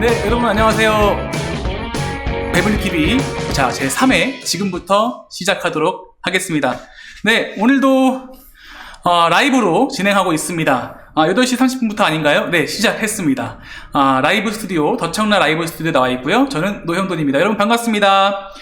네, 여러분 안녕하세요. 배블리TV 자, 제3회 지금부터 시작하도록 하겠습니다. 네, 오늘도 라이브로 진행하고 있습니다. 8시 30분부터 아닌가요? 네, 시작했습니다. 라이브 스튜디오, 더청라 라이브 스튜디오에 나와 있고요. 저는 노형돈입니다. 여러분 반갑습니다.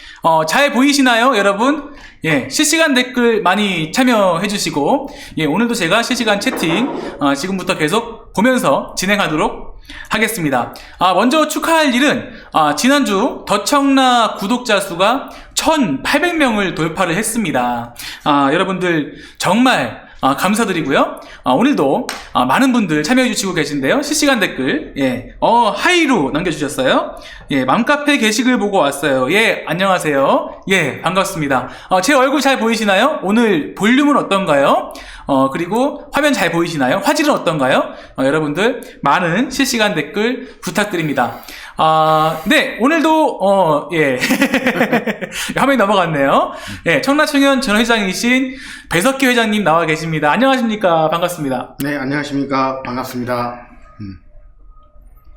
잘 보이시나요, 여러분? 예, 실시간 댓글 많이 참여해 주시고, 예, 오늘도 제가 실시간 채팅, 지금부터 계속 보면서 진행하도록 하겠습니다. 먼저 축하할 일은, 지난주 더청라 구독자 수가 1,800명을 돌파를 했습니다. 여러분들 정말 감사드리고요. 오늘도 많은 분들 참여해 주시고 계신데요. 실시간 댓글, 예, 하이루 남겨주셨어요. 예, 맘카페 게시글 보고 왔어요. 예, 안녕하세요. 예, 반갑습니다. 제 얼굴 잘 보이시나요? 오늘 볼륨은 어떤가요? 그리고 화면 잘 보이시나요? 화질은 어떤가요? 여러분들 많은 실시간 댓글 부탁드립니다. 네, 오늘도, 예. 화면이 넘어갔네요. 예, 청라청년 전 회장이신 배석기 회장님 나와 계십니다. 안녕하십니까? 반갑습니다. 네, 안녕하십니까? 반갑습니다.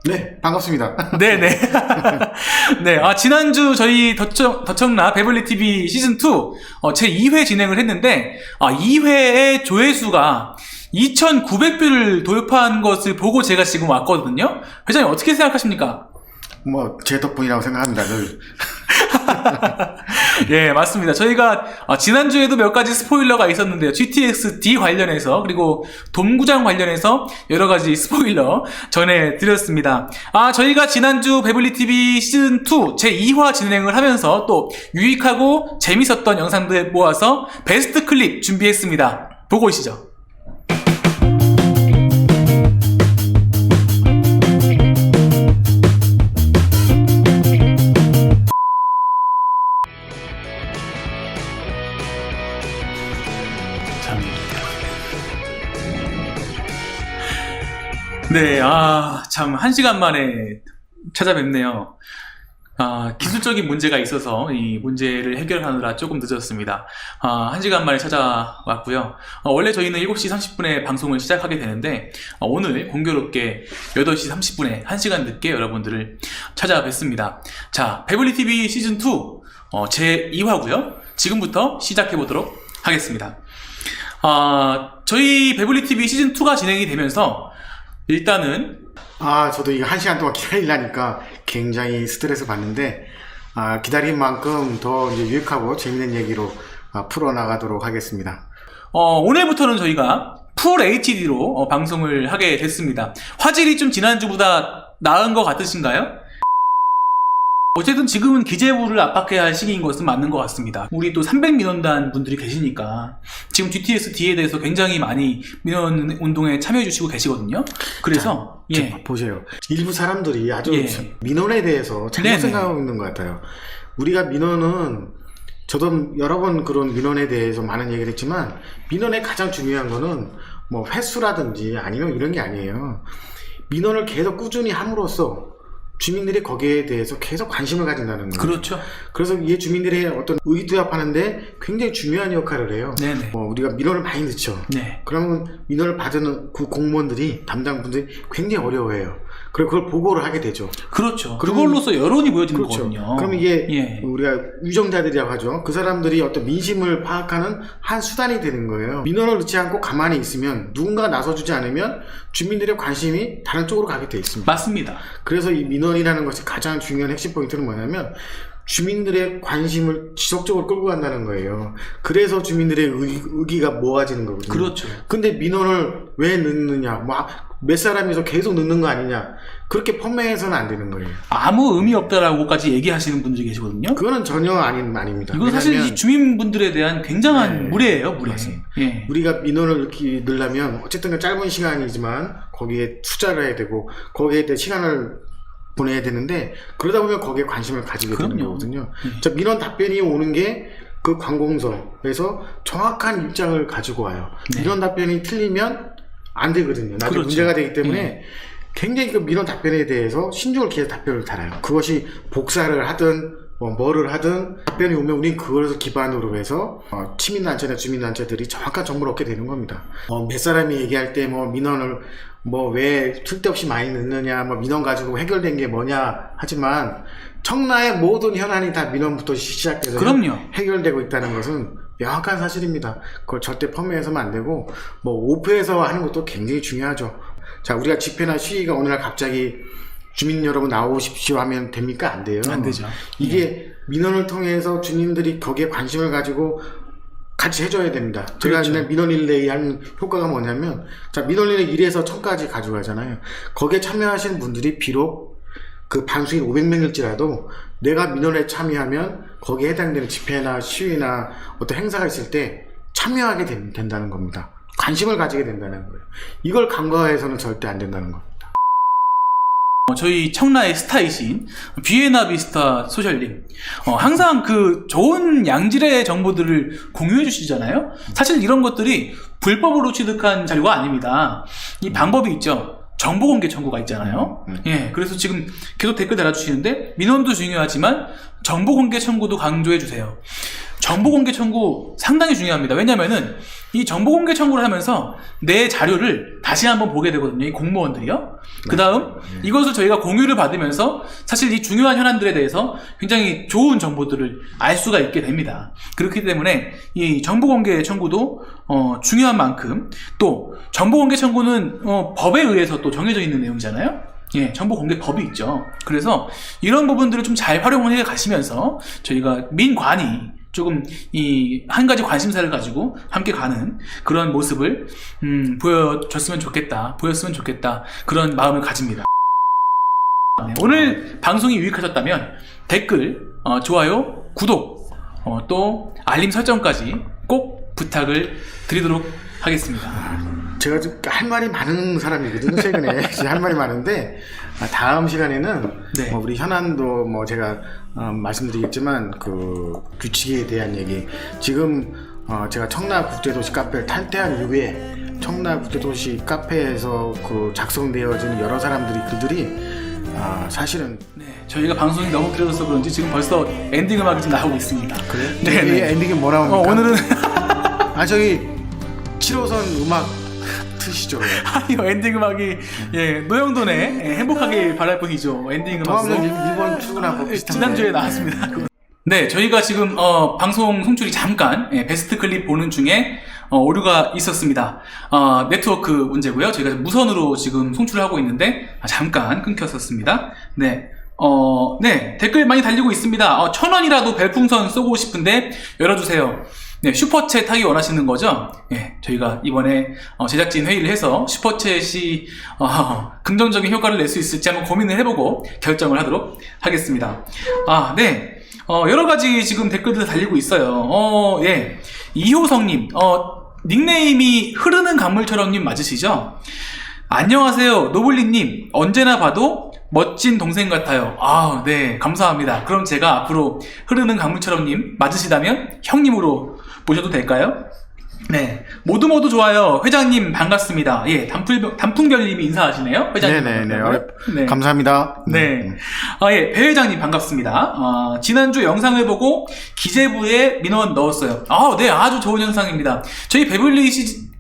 네, 반갑습니다. 네네. 네, 지난주 저희 더청라 배블리TV 시즌2, 제 2회 진행을 했는데, 2회의 조회수가 2,900뷰를 돌파한 것을 보고 제가 지금 왔거든요. 회장님 어떻게 생각하십니까? 제 덕분이라고 생각합니다, 늘. 예, 맞습니다. 저희가 지난주에도 몇 가지 스포일러가 있었는데요. GTX-D 관련해서, 그리고 돔구장 관련해서 여러 가지 스포일러 전해드렸습니다. 저희가 지난주 배블리TV 시즌2 제2화 진행을 하면서 또 유익하고 재밌었던 영상들 모아서 베스트 클립 준비했습니다. 보고 오시죠. 네, 참, 1시간 만에 찾아뵙네요. 기술적인 문제가 있어서 이 문제를 해결하느라 조금 늦었습니다. 1시간 만에 찾아왔고요. 원래 저희는 7시 30분에 방송을 시작하게 되는데, 오늘 공교롭게 8시 30분에 1시간 늦게 여러분들을 찾아뵙습니다. 자, 배블리TV 시즌2, 제2화고요. 지금부터 시작해보도록 하겠습니다. 저희 배블리TV 시즌2가 진행이 되면서, 일단은 저도 이거 1시간 동안 기다리려니까 굉장히 스트레스 받는데 기다린 만큼 더 이제 유익하고 재밌는 얘기로 풀어나가도록 하겠습니다. 오늘부터는 저희가 풀 HD로 방송을 하게 됐습니다. 화질이 좀 지난주보다 나은 것 같으신가요? 어쨌든 지금은 기재부를 압박해야 할 시기인 것은 맞는 것 같습니다. 우리 또 300민원단 분들이 계시니까 지금 GTX-D에 대해서 굉장히 많이 민원 운동에 참여해 주시고 계시거든요. 그래서 보세요. 일부 사람들이 아주 민원에 대해서 잘못 네네. 생각하고 있는 것 같아요. 우리가 민원은 저도 여러 번 그런 민원에 대해서 많은 얘기를 했지만 민원의 가장 중요한 거는 횟수라든지 아니면 이런 게 아니에요. 민원을 계속 꾸준히 함으로써 주민들이 거기에 대해서 계속 관심을 가진다는 거예요. 그렇죠. 그래서 이 주민들의 어떤 의기투합하는데 굉장히 중요한 역할을 해요. 네네. 우리가 민원을 많이 넣죠. 네. 그러면 민원을 받은 그 공무원들이, 담당분들이 굉장히 어려워해요. 그리고 그걸 보고를 하게 되죠. 그렇죠. 그걸로써 여론이 보여지는 그렇죠. 거거든요. 그럼 이게 우리가 유정자들이라고 하죠. 그 사람들이 어떤 민심을 파악하는 한 수단이 되는 거예요. 민원을 넣지 않고 가만히 있으면, 누군가 나서주지 않으면 주민들의 관심이 다른 쪽으로 가게 돼 있습니다. 맞습니다. 그래서 이 민원이라는 것이 가장 중요한 핵심 포인트는 뭐냐면 주민들의 관심을 지속적으로 끌고 간다는 거예요. 그래서 주민들의 의기가 모아지는 거거든요. 그렇죠. 근데 민원을 왜 넣느냐, 몇 사람이서 계속 넣는 거 아니냐, 그렇게 펌매해서는 안 되는 거예요. 아무 의미 없다라고까지 얘기하시는 분들이 계시거든요. 그거는 전혀 아닙니다. 이건 사실 이 주민분들에 대한 굉장한 무례예요, 무례. 예. 우리가 민원을 이렇게 넣으려면 어쨌든 짧은 시간이지만 거기에 투자를 해야 되고 거기에 대해 시간을 보내야 되는데, 그러다 보면 거기에 관심을 가지게 되는 거거든요. 자, 민원 답변이 오는 게 그 관공서에서 정확한 입장을 가지고 와요. 민원 답변이 틀리면 안 되거든요. 나중에 문제가 되기 때문에 굉장히 그 민원 답변에 대해서 신중을 기해서 답변을 달아요. 그것이 복사를 하든 뭐를 하든 답변이 오면 우린 그것을 기반으로 해서 시민단체나 주민단체들이 정확한 정보를 얻게 되는 겁니다. 몇 사람이 얘기할 때 민원을 뭐 왜 쓸데없이 많이 넣느냐, 뭐 민원 가지고 해결된 게 뭐냐 하지만 청라의 모든 현안이 다 민원부터 시작돼서 그럼요. 해결되고 있다는 것은 명확한 사실입니다. 그걸 절대 폄훼해서는 안 되고 뭐 오프해서 하는 것도 굉장히 중요하죠. 자, 우리가 집회나 시위가 어느 날 갑자기 주민 여러분 나오십시오 하면 됩니까? 안 돼요. 안 되죠. 이게 민원을 통해서 주민들이 거기에 관심을 가지고 같이 해줘야 됩니다. 제가 그렇죠. 이제 민원 릴레이 하는 효과가 뭐냐면, 자, 민원 릴레이 1에서 1000까지 가져가잖아요. 거기에 참여하신 분들이 비록 그 반수인 500명일지라도 내가 민원에 참여하면 거기에 해당되는 집회나 시위나 어떤 행사가 있을 때 참여하게 된다는 겁니다. 관심을 가지게 된다는 거예요. 이걸 간과해서는 절대 안 된다는 겁니다. 저희 청라의 스타이신 비에나비스타 소셜님, 항상 그 좋은 양질의 정보들을 공유해 주시잖아요. 사실 이런 것들이 불법으로 취득한 자료가 아닙니다. 이 방법이 있죠. 정보공개 청구가 있잖아요. 예, 그래서 지금 계속 댓글 달아주시는데 민원도 중요하지만 정보공개 청구도 강조해 주세요. 정보공개 청구 상당히 중요합니다. 왜냐면은 이 정보공개 청구를 하면서 내 자료를 다시 한번 보게 되거든요. 이 공무원들이요. 그 다음 이것을 저희가 공유를 받으면서 사실 이 중요한 현안들에 대해서 굉장히 좋은 정보들을 알 수가 있게 됩니다. 그렇기 때문에 이 정보공개 청구도 중요한 만큼 또 정보공개 청구는 법에 의해서 또 정해져 있는 내용이잖아요. 예, 정보공개법이 있죠. 그래서 이런 부분들을 좀 잘 활용을 해 가시면서 저희가 민관이 조금 이 한 가지 관심사를 가지고 함께 가는 그런 모습을 보였으면 좋겠다 그런 마음을 가집니다. 네, 오늘 방송이 유익하셨다면 댓글, 좋아요, 구독, 또 알림 설정까지 꼭 부탁을 드리도록 하겠습니다. 제가 좀 할 말이 많은 사람이거든요. 최근에 할 말이 많은데 다음 시간에는 네. 우리 현안도 뭐 제가 말씀드리겠지만 그 규칙에 대한 얘기, 지금 제가 청라국제도시 카페를 탈퇴한 이후에 청라국제도시 카페에서 그 작성되어진 여러 글들이 사실은 네, 저희가 방송이 너무 길어져서 그런지 지금 벌써 엔딩 음악이 지금 나오고 있습니다. 그래요? 네, 네. 엔딩이 뭐 나옵니까? 오늘은 저기 7호선 음악 트시죠. 아니요, 엔딩 음악이 노영돈의 행복하길 바랄 뿐이죠. 엔딩 음악으로 동암역 1번 출근하고 비슷한 지난주에 나왔습니다. 네, 저희가 지금 방송 송출이 잠깐 베스트 클립 보는 중에 오류가 있었습니다. 네트워크 문제고요. 저희가 무선으로 지금 송출을 하고 있는데 잠깐 끊겼었습니다. 네. 네, 댓글 많이 달리고 있습니다. 1000원이라도 별풍선 쏘고 싶은데 열어주세요. 네, 슈퍼챗 하기 원하시는 거죠? 예, 저희가 이번에 제작진 회의를 해서 슈퍼챗이 긍정적인 효과를 낼 수 있을지 한번 고민을 해보고 결정을 하도록 하겠습니다. 네, 여러 가지 지금 댓글들 달리고 있어요. 예, 이효성님, 닉네임이 흐르는 강물처럼님 맞으시죠? 안녕하세요, 노블리님. 언제나 봐도 멋진 동생 같아요. 네, 감사합니다. 그럼 제가 앞으로 흐르는 강물처럼님 맞으시다면 형님으로 모셔도 될까요? 네, 모두 좋아요. 회장님 반갑습니다. 예, 단풍별님이 인사하시네요. 회장님. 네네네. 네. 감사합니다. 네. 예, 배 회장님 반갑습니다. 지난주 영상을 보고 기재부에 민원 넣었어요. 네, 아주 좋은 현상입니다. 저희 배블리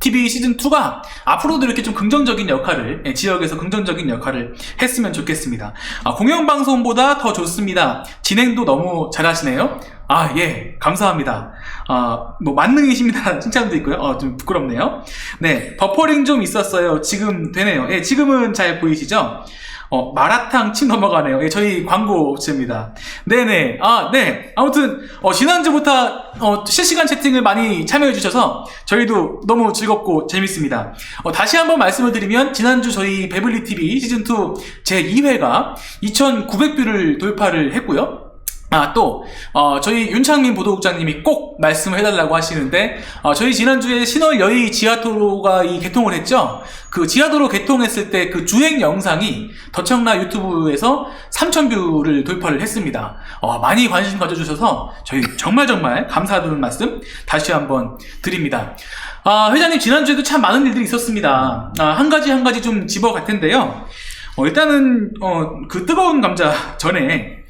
TV 시즌2가 앞으로도 이렇게 좀 긍정적인 역할을, 지역에서 긍정적인 역할을 했으면 좋겠습니다. 공영방송보다 더 좋습니다. 진행도 너무 잘하시네요. 예, 감사합니다. 뭐, 만능이십니다. 칭찬도 있고요. 좀 부끄럽네요. 네, 버퍼링 좀 있었어요. 지금 되네요. 예, 지금은 잘 보이시죠? 마라탕 침 넘어가네요. 예, 저희 광고입니다. 네네. 네. 아무튼, 지난주부터, 실시간 채팅을 많이 참여해주셔서, 저희도 너무 즐겁고 재밌습니다. 다시 한번 말씀을 드리면, 지난주 저희 배블리TV 시즌2 제2회가 2,900뷰를 돌파를 했고요. 또 저희 윤창민 보도국장님이 꼭 말씀을 해달라고 하시는데, 저희 지난주에 신월 여의 지하도로가 개통을 했죠. 그 지하도로 개통했을 때 그 주행 영상이 더청라 유튜브에서 3,000뷰를 돌파를 했습니다. 많이 관심 가져주셔서 저희 정말 감사하다는 말씀 다시 한번 드립니다. 회장님, 지난주에도 참 많은 일들이 있었습니다. 한 가지 좀 짚어갈 텐데요. 일단은 그 뜨거운 감자 전에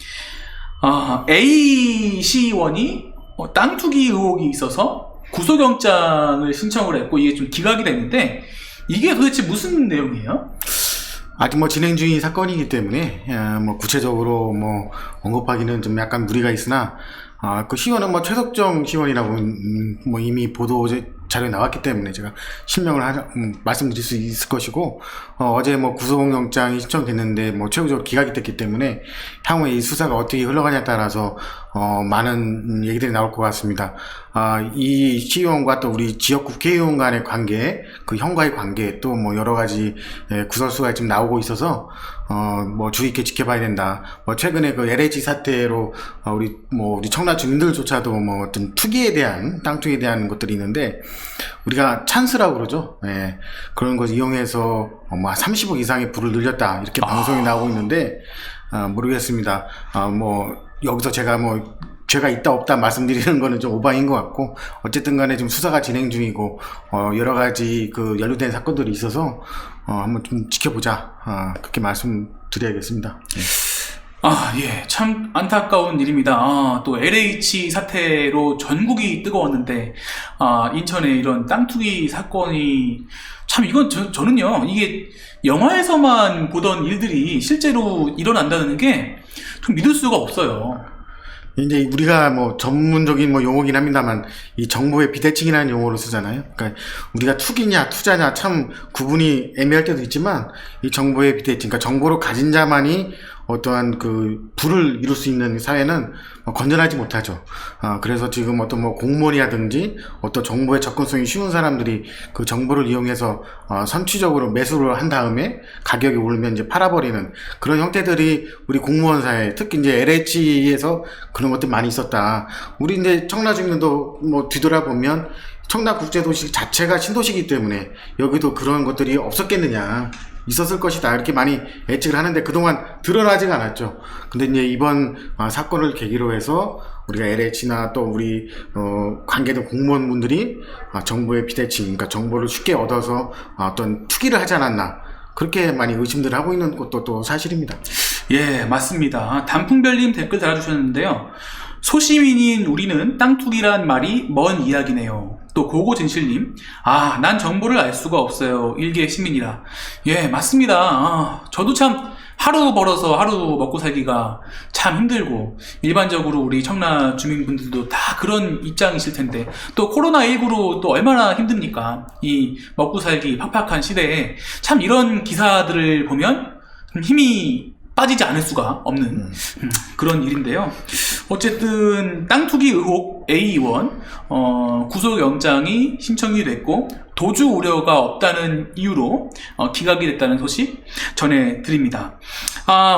A 시의원이 땅 투기 의혹이 있어서 구속영장을 신청을 했고, 이게 좀 기각이 됐는데, 이게 도대체 무슨 내용이에요? 아직 뭐 진행 중인 사건이기 때문에 뭐 구체적으로 뭐 언급하기는 좀 약간 무리가 있으나 그 시원은 뭐 최석정 시원이라고 뭐 이미 보도 자료에 나왔기 때문에 제가 실명을 말씀드릴 수 있을 것이고 어제 뭐 구속영장이 신청됐는데 뭐 최후적으로 기각이 됐기 때문에 향후에 이 수사가 어떻게 흘러가냐에 따라서 많은 얘기들이 나올 것 같습니다. 이 시의원과 또 우리 지역 국회의원 간의 관계, 그 형과의 관계, 또 뭐 여러 가지 구설수가 지금 나오고 있어서 뭐 주의 깊게 지켜봐야 된다. 뭐 최근에 그 LH 사태로 우리 청라 주민들조차도 뭐 어떤 투기에 대한 땅 투기에 대한 것들이 있는데 우리가 찬스라고 그러죠. 예. 그런 것 이용해서 뭐 30억 이상의 부를 늘렸다 이렇게 방송이 나오고 있는데 모르겠습니다. 뭐 여기서 제가 뭐 죄가 있다 없다 말씀드리는 거는 좀 오바인 것 같고 어쨌든 간에 지금 수사가 진행 중이고 여러 가지 그 연루된 사건들이 있어서 한번 좀 지켜보자 그렇게 말씀드려야겠습니다. 예. 참 안타까운 일입니다. 또 LH 사태로 전국이 뜨거웠는데, 인천에 이런 땅 투기 사건이, 참 이건 저는요, 이게 영화에서만 보던 일들이 실제로 일어난다는 게 좀 믿을 수가 없어요. 이제 우리가 뭐 전문적인 뭐 용어긴 합니다만 이 정보의 비대칭이라는 용어를 쓰잖아요. 그러니까 우리가 투기냐 투자냐 참 구분이 애매할 때도 있지만 이 정보의 비대칭, 그러니까 정보를 가진 자만이 어떠한 그 부를 이룰 수 있는 사회는 건전하지 못하죠. 그래서 지금 어떤 뭐 공무원이라든지 어떤 정보에 접근성이 쉬운 사람들이 그 정보를 이용해서 선취적으로 매수를 한 다음에 가격이 오르면 이제 팔아버리는 그런 형태들이 우리 공무원 사회, 특히 이제 LH에서 그런 것들 많이 있었다. 우리 이제 청라 주민도 뭐 뒤돌아보면 청라국제도시 자체가 신도시이기 때문에 여기도 그런 것들이 없었겠느냐, 있었을 것이다 이렇게 많이 예측을 하는데 그동안 드러나지가 않았죠. 근데 이제 이번 사건을 계기로 해서 우리가 LH나 또 우리 관계된 공무원분들이 정보의 비대칭, 그러니까 정보를 쉽게 얻어서 어떤 투기를 하지 않았나 그렇게 많이 의심들을 하고 있는 것도 또 사실입니다. 예, 맞습니다. 단풍별님 댓글 달아주셨는데요. 소시민인 우리는 땅 투기란 말이 먼 이야기네요. 또 고고진실님, 난 정보를 알 수가 없어요. 일개 시민이라. 예, 맞습니다. 저도 참 하루 벌어서 하루 먹고 살기가 참 힘들고 일반적으로 우리 청라 주민분들도 다 그런 입장이실 텐데 또 코로나19로 또 얼마나 힘듭니까? 이 먹고 살기 팍팍한 시대에 참 이런 기사들을 보면 힘이 빠지지 않을 수가 없는 그런 일인데요. 어쨌든 땅 투기 의혹 A의원 구속영장이 신청이 됐고 도주 우려가 없다는 이유로 기각이 됐다는 소식 전해드립니다.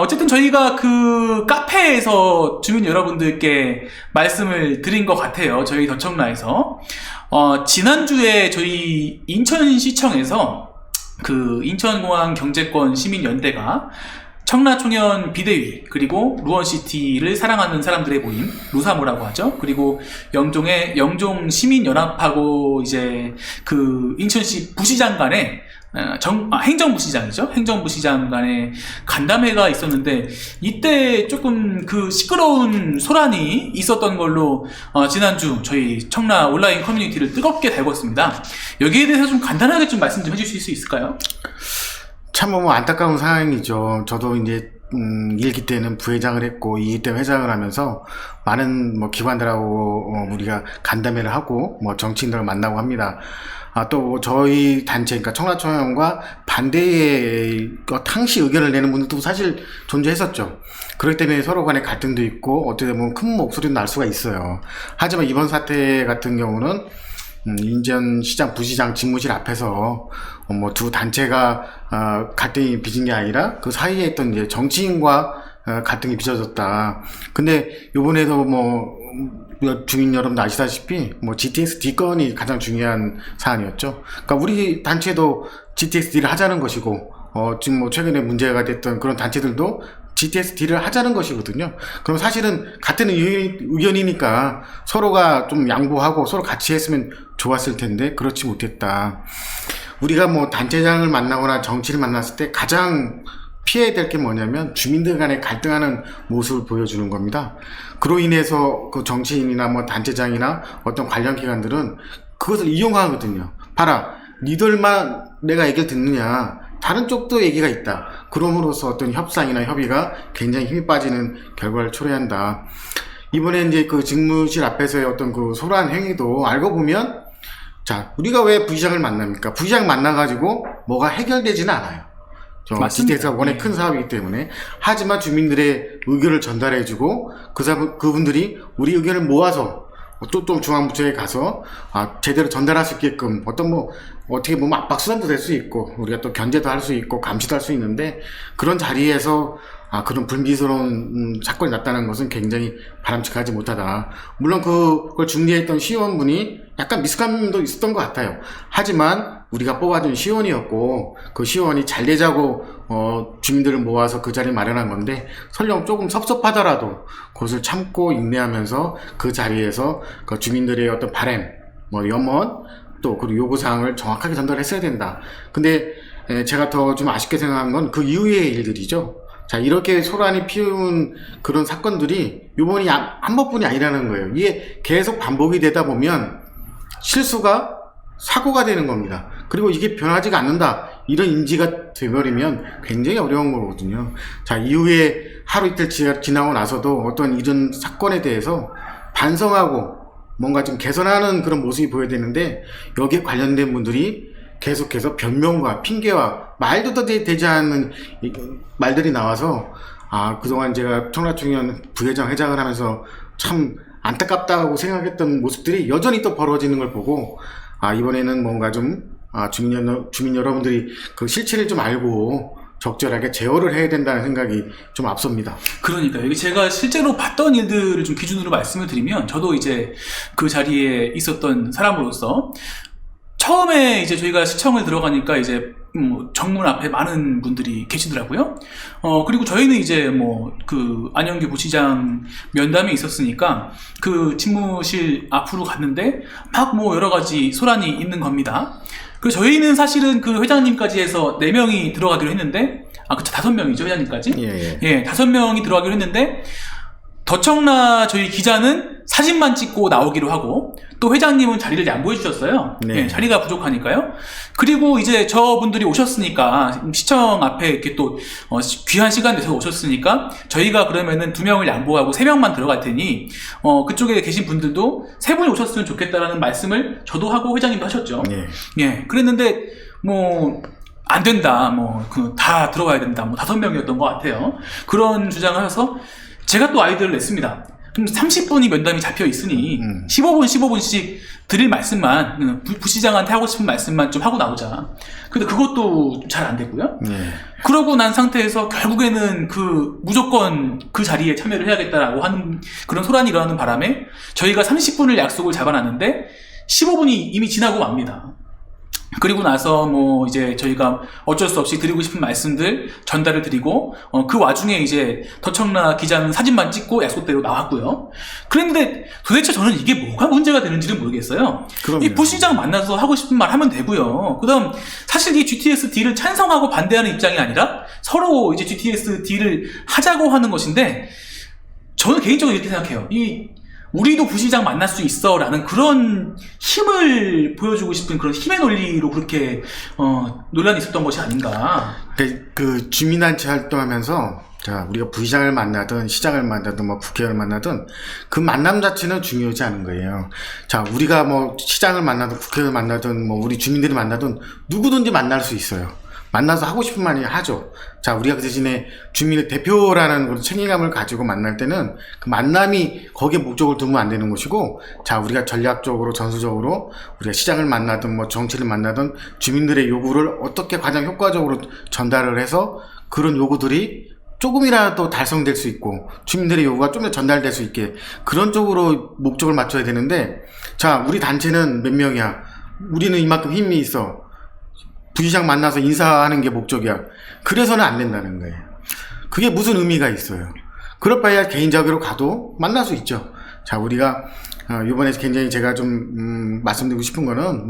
어쨌든 저희가 그 카페에서 주민 여러분들께 말씀을 드린 것 같아요. 저희 더청라에서 지난주에 저희 인천시청에서 그 인천공항 경제권 시민연대가 청라총연 비대위 그리고 루원시티를 사랑하는 사람들의 모임 루사모라고 하죠. 그리고 영종의 영종시민연합하고 이제 그 인천시 부시장 간에 행정부시장이죠. 행정부시장 간에 간담회가 있었는데 이때 조금 그 시끄러운 소란이 있었던 걸로 지난주 저희 청라 온라인 커뮤니티를 뜨겁게 달궜습니다. 여기에 대해서 좀 간단하게 좀 말씀 좀 해주실 수 있을까요? 참 뭐 안타까운 상황이죠. 저도 이제 1기 때는 부회장을 했고 2기 때 회장을 하면서 많은 뭐 기관들하고 우리가 간담회를 하고 뭐 정치인들을 만나고 합니다. 또 저희 단체, 그러니까 청라총연과 반대의 당시 의견을 내는 분들도 사실 존재했었죠. 그렇기 때문에 서로 간에 갈등도 있고 어떻게 보면 큰 목소리도 날 수가 있어요. 하지만 이번 사태 같은 경우는 인천시장 부시장 집무실 앞에서 뭐 두 단체가 갈등이 빚은 게 아니라 그 사이에 있던 이제 정치인과 갈등이 빚어졌다. 근데 요번에도 뭐 주민 여러분도 아시다시피 뭐 GTX D건이 가장 중요한 사안이었죠. 그러니까 우리 단체도 GTX D를 하자는 것이고 지금 뭐 최근에 문제가 됐던 그런 단체들도 GTX D를 하자는 것이거든요. 그럼 사실은 같은 의견이니까 서로가 좀 양보하고 서로 같이 했으면 좋았을 텐데 그렇지 못했다. 우리가 뭐 단체장을 만나거나 정치를 만났을 때 가장 피해야 될 게 뭐냐면 주민들 간에 갈등하는 모습을 보여주는 겁니다. 그로 인해서 그 정치인이나 뭐 단체장이나 어떤 관련 기관들은 그것을 이용하거든요. 봐라, 내가 얘기를 듣느냐, 다른 쪽도 얘기가 있다. 그럼으로써 어떤 협상이나 협의가 굉장히 힘이 빠지는 결과를 초래한다. 이번에 이제 그 직무실 앞에서의 어떤 그 소란 행위도 알고 보면, 자, 우리가 왜 부시장을 만납니까? 부시장 만나가지고 뭐가 해결되지는 않아요. GTX가 워낙 큰 사업이기 때문에. 하지만 주민들의 의견을 전달해주고 그분들이 우리 의견을 모아서 또 중앙부처에 가서 제대로 전달할 수 있게끔 어떤 뭐 어떻게 보면 압박수단도 될 수 있고 우리가 또 견제도 할 수 있고 감시도 할 수 있는데 그런 자리에서 그런 불미스러운 사건이 났다는 것은 굉장히 바람직하지 못하다. 물론 그걸 중재했던 시의원분이 약간 미숙함도 있었던 것 같아요. 하지만 우리가 뽑아준 시의원이었고 그 시의원이 잘 되자고 주민들을 모아서 그 자리를 마련한 건데 설령 조금 섭섭하더라도 그것을 참고 인내하면서 그 자리에서 그 주민들의 어떤 바람, 염원 또 그리고 요구사항을 정확하게 전달했어야 된다. 근데 제가 더 좀 아쉽게 생각한 건 그 이후의 일들이죠. 자, 이렇게 소란이 피운 그런 사건들이 요번이 한 번뿐이 아니라는 거예요. 이게 계속 반복이 되다 보면 실수가 사고가 되는 겁니다. 그리고 이게 변하지가 않는다. 이런 인지가 돼버리면 굉장히 어려운 거거든요. 자, 이후에 하루 이틀 지나고 나서도 어떤 이런 사건에 대해서 반성하고 뭔가 좀 개선하는 그런 모습이 보여야 되는데 여기에 관련된 분들이 계속해서 변명과 핑계와 말도 되지 않는 말들이 나와서 그동안 제가 청라청년 부회장 회장을 하면서 참 안타깝다고 생각했던 모습들이 여전히 또 벌어지는 걸 보고 이번에는 뭔가 좀 주민 여러분들이 그 실체를 좀 알고 적절하게 제어를 해야 된다는 생각이 좀 앞섭니다. 그러니까 여기 제가 실제로 봤던 일들을 좀 기준으로 말씀을 드리면 저도 이제 그 자리에 있었던 사람으로서 처음에 이제 저희가 시청을 들어가니까 이제 정문 앞에 많은 분들이 계시더라고요. 그리고 저희는 이제 그 안영규 부시장 면담이 있었으니까 그 집무실 앞으로 갔는데 막 여러 가지 소란이 있는 겁니다. 그래서 저희는 사실은 그 회장님까지 해서 4명이 들어가기로 했는데, 그쵸, 5명이죠, 회장님까지? 예, 5명이 들어가기로 했는데, 더청라 저희 기자는 사진만 찍고 나오기로 하고 또 회장님은 자리를 양보해 주셨어요. 네. 예, 자리가 부족하니까요. 그리고 이제 저분들이 오셨으니까 시청 앞에 이렇게 또 귀한 시간 내서 오셨으니까 저희가 그러면은 2명을 양보하고 3명만 들어갈 테니 그쪽에 계신 분들도 3분이 오셨으면 좋겠다라는 말씀을 저도 하고 회장님도 하셨죠. 네. 예, 그랬는데 안 된다. 다 들어가야 된다. 5명이었던 것 같아요. 그런 주장을 하셔서 제가 또 아이디어를 냈습니다. 그럼 30분이 면담이 잡혀 있으니 15분씩 드릴 말씀만 부시장한테 하고 싶은 말씀만 좀 하고 나오자. 근데 그것도 잘 안 됐고요. 그러고 난 상태에서 결국에는 무조건 그 자리에 참여를 해야겠다라고 하는 그런 소란이 일어나는 바람에 저희가 30분을 약속을 잡아놨는데 15분이 이미 지나고 맙니다. 그리고 나서 이제 저희가 어쩔 수 없이 드리고 싶은 말씀들 전달을 드리고 그 와중에 이제 더청라 기자는 사진만 찍고 약속대로 나왔고요. 그런데 도대체 저는 이게 뭐가 문제가 되는지를 모르겠어요. 그럼요. 이 부시장 만나서 하고 싶은 말 하면 되고요. 그다음 사실 이 GTS 딜을 찬성하고 반대하는 입장이 아니라 서로 이제 GTS 딜을 하자고 하는 것인데 저는 개인적으로 이렇게 생각해요. 우리도 부시장 만날 수 있어 라는 그런 힘을 보여주고 싶은 그런 힘의 논리로 그렇게 논란이 있었던 것이 아닌가. 그 주민단체 활동하면서 우리가 부시장을 만나든 시장을 만나든 국회의원을 만나든 그 만남 자체는 중요하지 않은 거예요. 우리가 시장을 만나든 국회의원을 만나든 우리 주민들이 만나든 누구든지 만날 수 있어요. 만나서 하고 싶은 말이 하죠. 우리가 그 대신에 주민의 대표라는 그런 책임감을 가지고 만날 때는 그 만남이 거기에 목적을 두면 안 되는 것이고, 우리가 전략적으로, 전술적으로 우리가 시장을 만나든 정치를 만나든 주민들의 요구를 어떻게 가장 효과적으로 전달을 해서 그런 요구들이 조금이라도 달성될 수 있고 주민들의 요구가 좀 더 전달될 수 있게 그런 쪽으로 목적을 맞춰야 되는데, 우리 단체는 몇 명이야. 우리는 이만큼 힘이 있어. 부시장 만나서 인사하는 게 목적이야. 그래서는 안 된다는 거예요. 그게 무슨 의미가 있어요. 그럴 바에야 개인적으로 가도 만날 수 있죠. 우리가 이번에 굉장히 제가 좀 말씀드리고 싶은 거는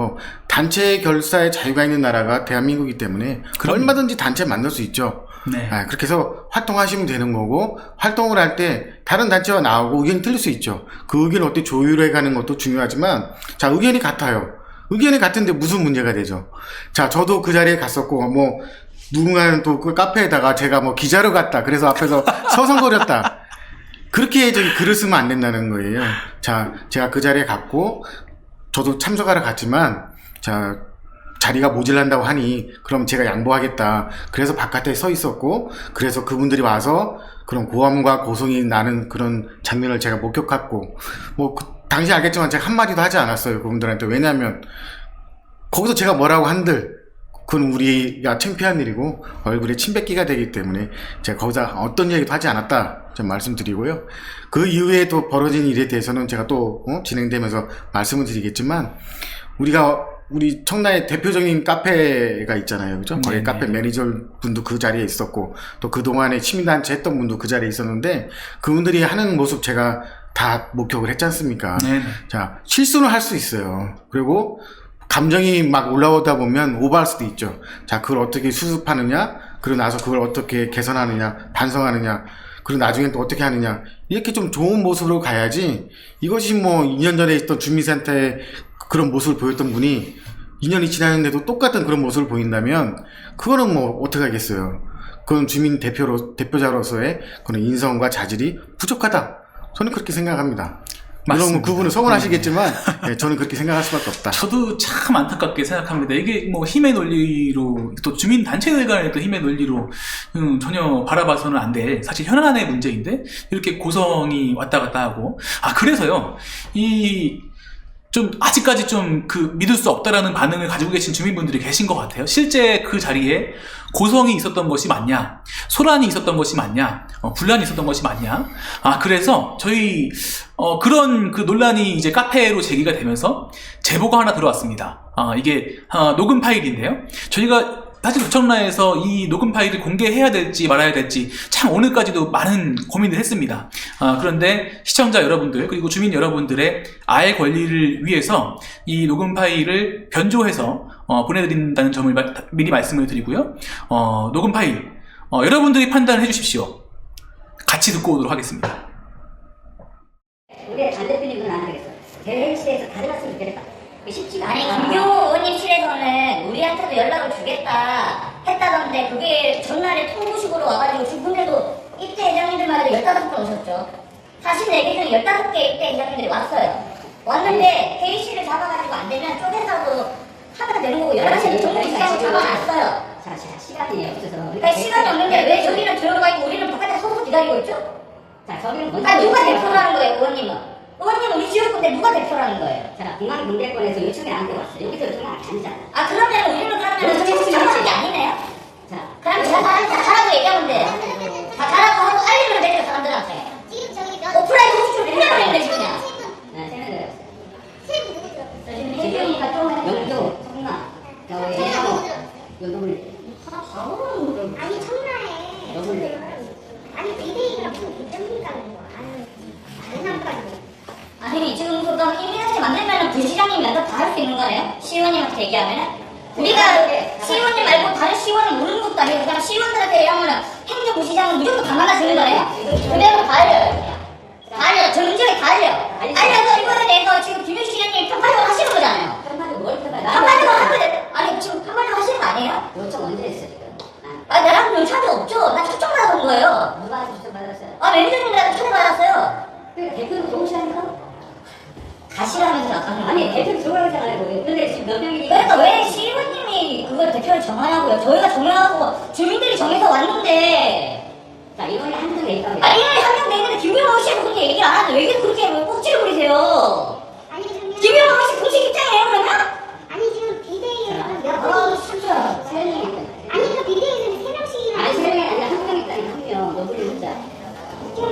단체 결사에 자유가 있는 나라가 대한민국이기 때문에 얼마든지 단체 만날 수 있죠. 네. 그렇게 해서 활동하시면 되는 거고, 활동을 할 때 다른 단체와 나오고 의견이 틀릴 수 있죠. 그 의견을 어떻게 조율해 가는 것도 중요하지만 의견이 같아요. 의견이 같은데 무슨 문제가 되죠? 자, 저도 그 자리에 갔었고, 뭐, 누군가는 또 그 카페에다가 제가 뭐 기자로 갔다. 그래서 앞에서 서성거렸다. 그렇게 저기 글을 쓰면 안 된다는 거예요. 자, 제가 그 자리에 갔고, 저도 참석하러 갔지만, 자, 자리가 모질란다고 하니, 그럼 제가 양보하겠다. 그래서 바깥에 서 있었고, 그래서 그분들이 와서 그런 고함과 고성이 나는 그런 장면을 제가 목격했고, 뭐, 당시 알겠지만 제가 한마디도 하지 않았어요. 그분들한테. 왜냐면, 거기서 제가 뭐라고 한들, 그건 우리가 창피한 일이고 얼굴에 침 뱉기가 되기 때문에 제가 거기서 어떤 얘기도 하지 않았다 좀 말씀드리고요. 그 이후에 또 벌어진 일에 대해서는 제가 또 진행되면서 말씀을 드리겠지만 우리 청라의 대표적인 카페가 있잖아요. 그죠? 거기 카페 매니저 분도 그 자리에 있었고 또 그동안에 시민단체 했던 분도 그 자리에 있었는데 그분들이 하는 모습 제가 다 목격을 했지 않습니까? 자, 실수는 할 수 있어요. 그리고 감정이 막 올라오다 보면 오버할 수도 있죠. 자, 그걸 어떻게 수습하느냐, 그리고 나서 그걸 어떻게 개선하느냐, 반성하느냐, 그리고 나중에 또 어떻게 하느냐, 이렇게 좀 좋은 모습으로 가야지, 이것이 뭐 2년 전에 있던 주민센터에 그런 모습을 보였던 분이 2년이 지났는데도 똑같은 그런 모습을 보인다면, 그거는 뭐 어떻게 하겠어요. 그건 주민 대표자로서의 그런 인성과 자질이 부족하다. 저는 그렇게 생각합니다. 물론 그분은 서운하시겠지만 네, 저는 그렇게 생각할 수밖에 없다. 저도 참 안타깝게 생각합니다. 이게 뭐 힘의 논리로 또 주민 단체들 간의 또 힘의 논리로 전혀 바라봐서는 안 돼. 사실 현안의 문제인데 이렇게 고성이 왔다 갔다 하고 그래서요 좀 아직까지 좀 믿을 수 없다라는 반응을 가지고 계신 주민분들이 계신 것 같아요. 실제 그 자리에 고성이 있었던 것이 맞냐, 소란이 있었던 것이 맞냐, 분란이 있었던 것이 맞냐. 그래서 저희 그런 그 논란이 이제 카페로 제기가 되면서 제보가 하나 들어왔습니다. 이게 녹음 파일인데요. 저희가 사실 도청라에서 이 녹음 파일을 공개해야 될지 말아야 될지 참 오늘까지도 많은 고민을 했습니다. 그런데 시청자 여러분들 그리고 주민 여러분들의 알 권리를 위해서 이 녹음 파일을 변조해서 보내드린다는 점을 미리 말씀을 드리고요. 녹음 파일 여러분들이 판단해 주십시오. 같이 듣고 오도록 하겠습니다. 우리 안 대표님은 안 되겠어. 대행실에서 가져갔으면 좋겠다. 쉽지가 아니, 김경호 의원님실에서는 우리한테도 연락을 주겠다 했다던데 그게 전날에 통보식으로 와가지고 지금에도 입대 회장님들마다 15분 오셨죠. 사실 얘기는 15개 입대 회장님들이 왔어요. 왔는데 회의실을 잡아가지고 안 되면 쪼개서도 하면 되는 거고 11시에 정리시간을 잡아놨어요. 자, 시간이 없어서. 그러니까 시간이 없는데 왜 저기는 들어가 있고 우리는 바깥에 서서 기다리고 있죠? 자, 저기는 누가 대표라는 거예요, 의원님은? 의원님 우리 지역군데 누가 대표라는 거예요? 자, 공항경제권에서 요청이 안 들어왔어요. 여기서 요청이 아니잖아. 그러면 우리는 그러면 정치적인 게 아니네요? 자, 그럼 제가 잘하고 얘기하면 돼요. 다 잘하고 하고 알리면 되죠, 사람들한테. 오프라인 공식으로 해버리면 되지, 그냥. 네, 세면 들어갔어요. 지금 영도, 청라, 예상호, 요동을. 아니, 청라에. 아니, 비대위가 무슨 국정인가는 거. 아니 지금 그럼 이민한테 만들면 부시장님 면접 다 할 수 있는 거네요? 시의원님한테 얘기하면은? 우리가 시의원님 말고 다른 시의원은 모르는 것도 아니고 그냥 시의원들한테 얘기하면은 행정부시장은 무조건 다 만나주는 거예요? 그대로 다 알려요. 다 알려요. 정직하게 다 알려요. 알려서 이거에 대해서 지금 김윤 시장님이 평판을 하시는 거잖아요. 평판을 뭘 평판을? 평판을 하는 거예요. 아니 지금 평판을 하시는 거 아니에요? 요청 언제 했어 지금? 나랑 연차도 없죠? 나 초청받아서 온 거예요. 누가 초청받았어요? 매니저님이라도 초청받았어요. 그러니까 대표는 동시하니까? 가시라면서 아니 대표는 들어가잖아요. 근데 지금 몇 명이 그러니까 왜 시의원님이 그걸 대표를 정하냐고요. 저희가 정하고 주민들이 정해서 왔는데 자 이번에 한 명 내있다고 이번에 한 명 내있는데 김경호 씨가 그렇게 얘기를 안 하는데 왜 그렇게 꼭지를 부리세요? 아니, 그러면. 김경호 씨 공식 입장이에요 그러면? 아니, 지금 비대위에서 몇 어, 분이. 진짜 세 명이 있다. 아니, 그 비대위에서는 3명씩이나. 아니 세 명이 아니라 한 명 있다니 한 명. 너블리 혼자.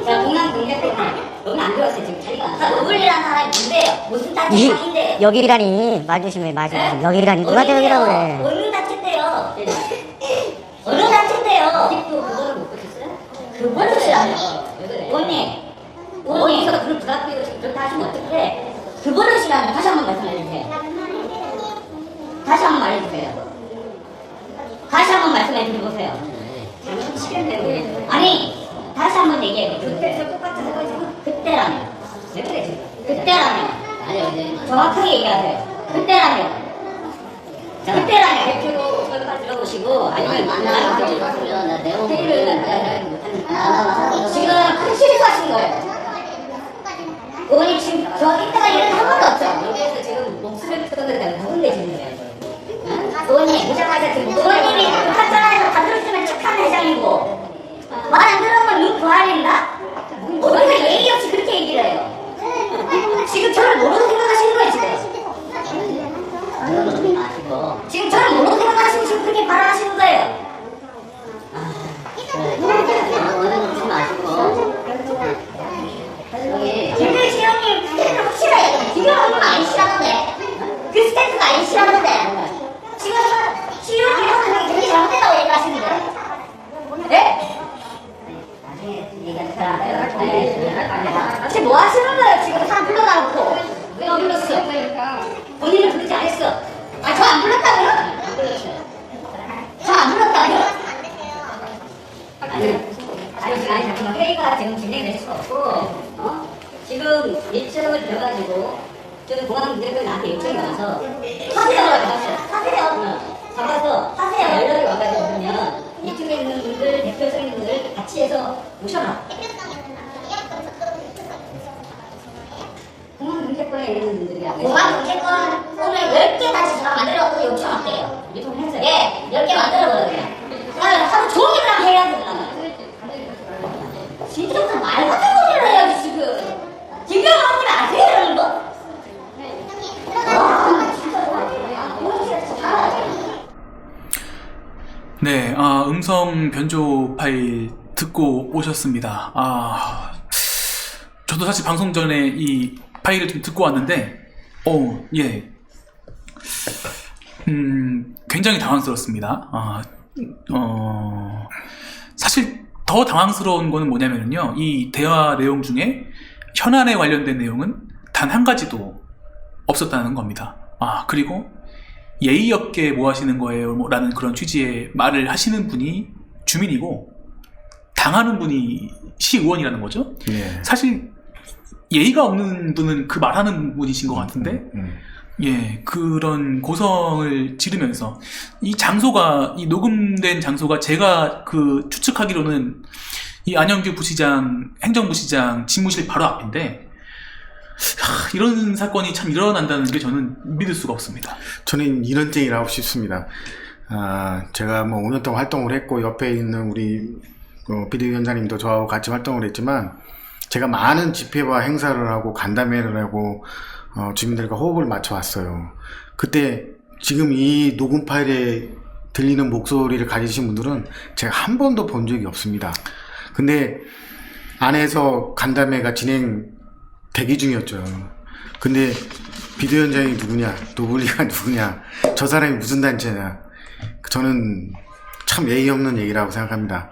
자 공항경제권 너무 안 들어왔어요 지금 자리가. 너블리라는 사람이 뭔데요? 무슨 단체 상인데요? 여기라니 말 조심해 말 조심해. 여기라니 누가 여기라고 그래. 어느 단체인데요? 어느 단체인데요? 아직도 그거를 못 보셨어요? 그거를 싫어요. 언니 어디서 그걸 부담되고 지금 그렇게 하시면 어떡해? 그거를 싫어하면 다시 한번 말씀해주세요. 다시 한번 말해주세요. 다시 한번 말씀해주세요. 아니 다시 한번 얘기해요. 그때 똑같은 거죠? 그때라면. 왜 그래 지금? 그때라면. 정확하게 얘기하세요. 그때라면. 특별한 대표 설명 들어보시고 아니면 만나서 들어보시면 회의를 못하니까 지금 큰 실수하신 거예요. 의원님 지금 저 이때가 일은 한 번도 없죠. 여기에서 지금 목소리를 듣는 데는 흥분되시는 거예요. 의원님 보자마자 지금 의원님이 한전에서 받들었으면 착한 회장이고 말 안 들으면 이 부활인가? 어디가 예의 없이 그렇게 얘기를 해요. 지금 저를 모르고 생각하시는 거예요 지금. 지금 저를 모르고 생각하시고 지금 그렇게 발언하시는 거예요. 오늘 마시고 김대희 시장님 스탠스 확실해요. 김영호님 아니시라는데 그 스탠스가 아니시라는데 지금 시장님 하는 게 되게 잘못됐다고 얘기하시는데 네? 지금 뭐 하시는 거예요? 지금 사람 불러놔놓고 왜 안 불렀어? 본인은 부르지 않았어. 아, 저 안 불렀다고요? 안 불렀어요. 저 안 불렀다고요? 아니, 지금 회의가 지금 진행될 수가 없고, 지금 일정을 들어가지고, 저는 공항 분들이 나한테 요청이 와서, 하세요라고 했어요. 하세요. 잡아서 하세요. 연락이 와가지고 그러면, 이쪽에 있는 분들, 대표적인 분들 같이 해서 모셔라. 공항 문제권에 있는 분들이라고. 공항 문제권 오늘 10개 다시 제가 만들어갖고 요청할게요. 예, 10개 만들어버려요. 하루 종일 그냥 해야 되잖아. 진짜 말 같은 소리를 해야지 지금. 김경호님 아세요 이런 거? 와, 진짜 네, 음성 변조 파일 듣고 오셨습니다. 저도 사실 방송 전에 이 파일을 좀 듣고 왔는데, 예. 굉장히 당황스럽습니다. 사실 더 당황스러운 거는 뭐냐면요. 이 대화 내용 중에 현안에 관련된 내용은 단 한 가지도 없었다는 겁니다. 그리고 예의 없게 뭐 하시는 거예요? 라는 그런 취지의 말을 하시는 분이 주민이고, 당하는 분이 시의원이라는 거죠. 예. 사실 예의가 없는 분은 그 말하는 분이신 것 같은데, 예, 그런 고성을 지르면서 이 장소가, 이 녹음된 장소가 제가 추측하기로는 이 안영규 부시장, 행정부시장 집무실 바로 앞인데, 이런 사건이 참 일어난다는 게 저는 믿을 수가 없습니다. 저는 이런 쟁이라고 싶습니다. 제가 뭐 5년 동안 활동을 했고, 옆에 있는 우리 비대위원장님도 저하고 같이 활동을 했지만, 제가 많은 집회와 행사를 하고 간담회를 하고 주민들과 호흡을 맞춰왔어요. 그때 지금 이 녹음 파일에 들리는 목소리를 가지신 분들은 제가 한 번도 본 적이 없습니다. 근데 안에서 간담회가 진행 대기 중이었죠. 근데 비대위원장이 누구냐, 노블리가 누구냐, 저 사람이 무슨 단체냐, 저는 참 예의 없는 얘기라고 생각합니다.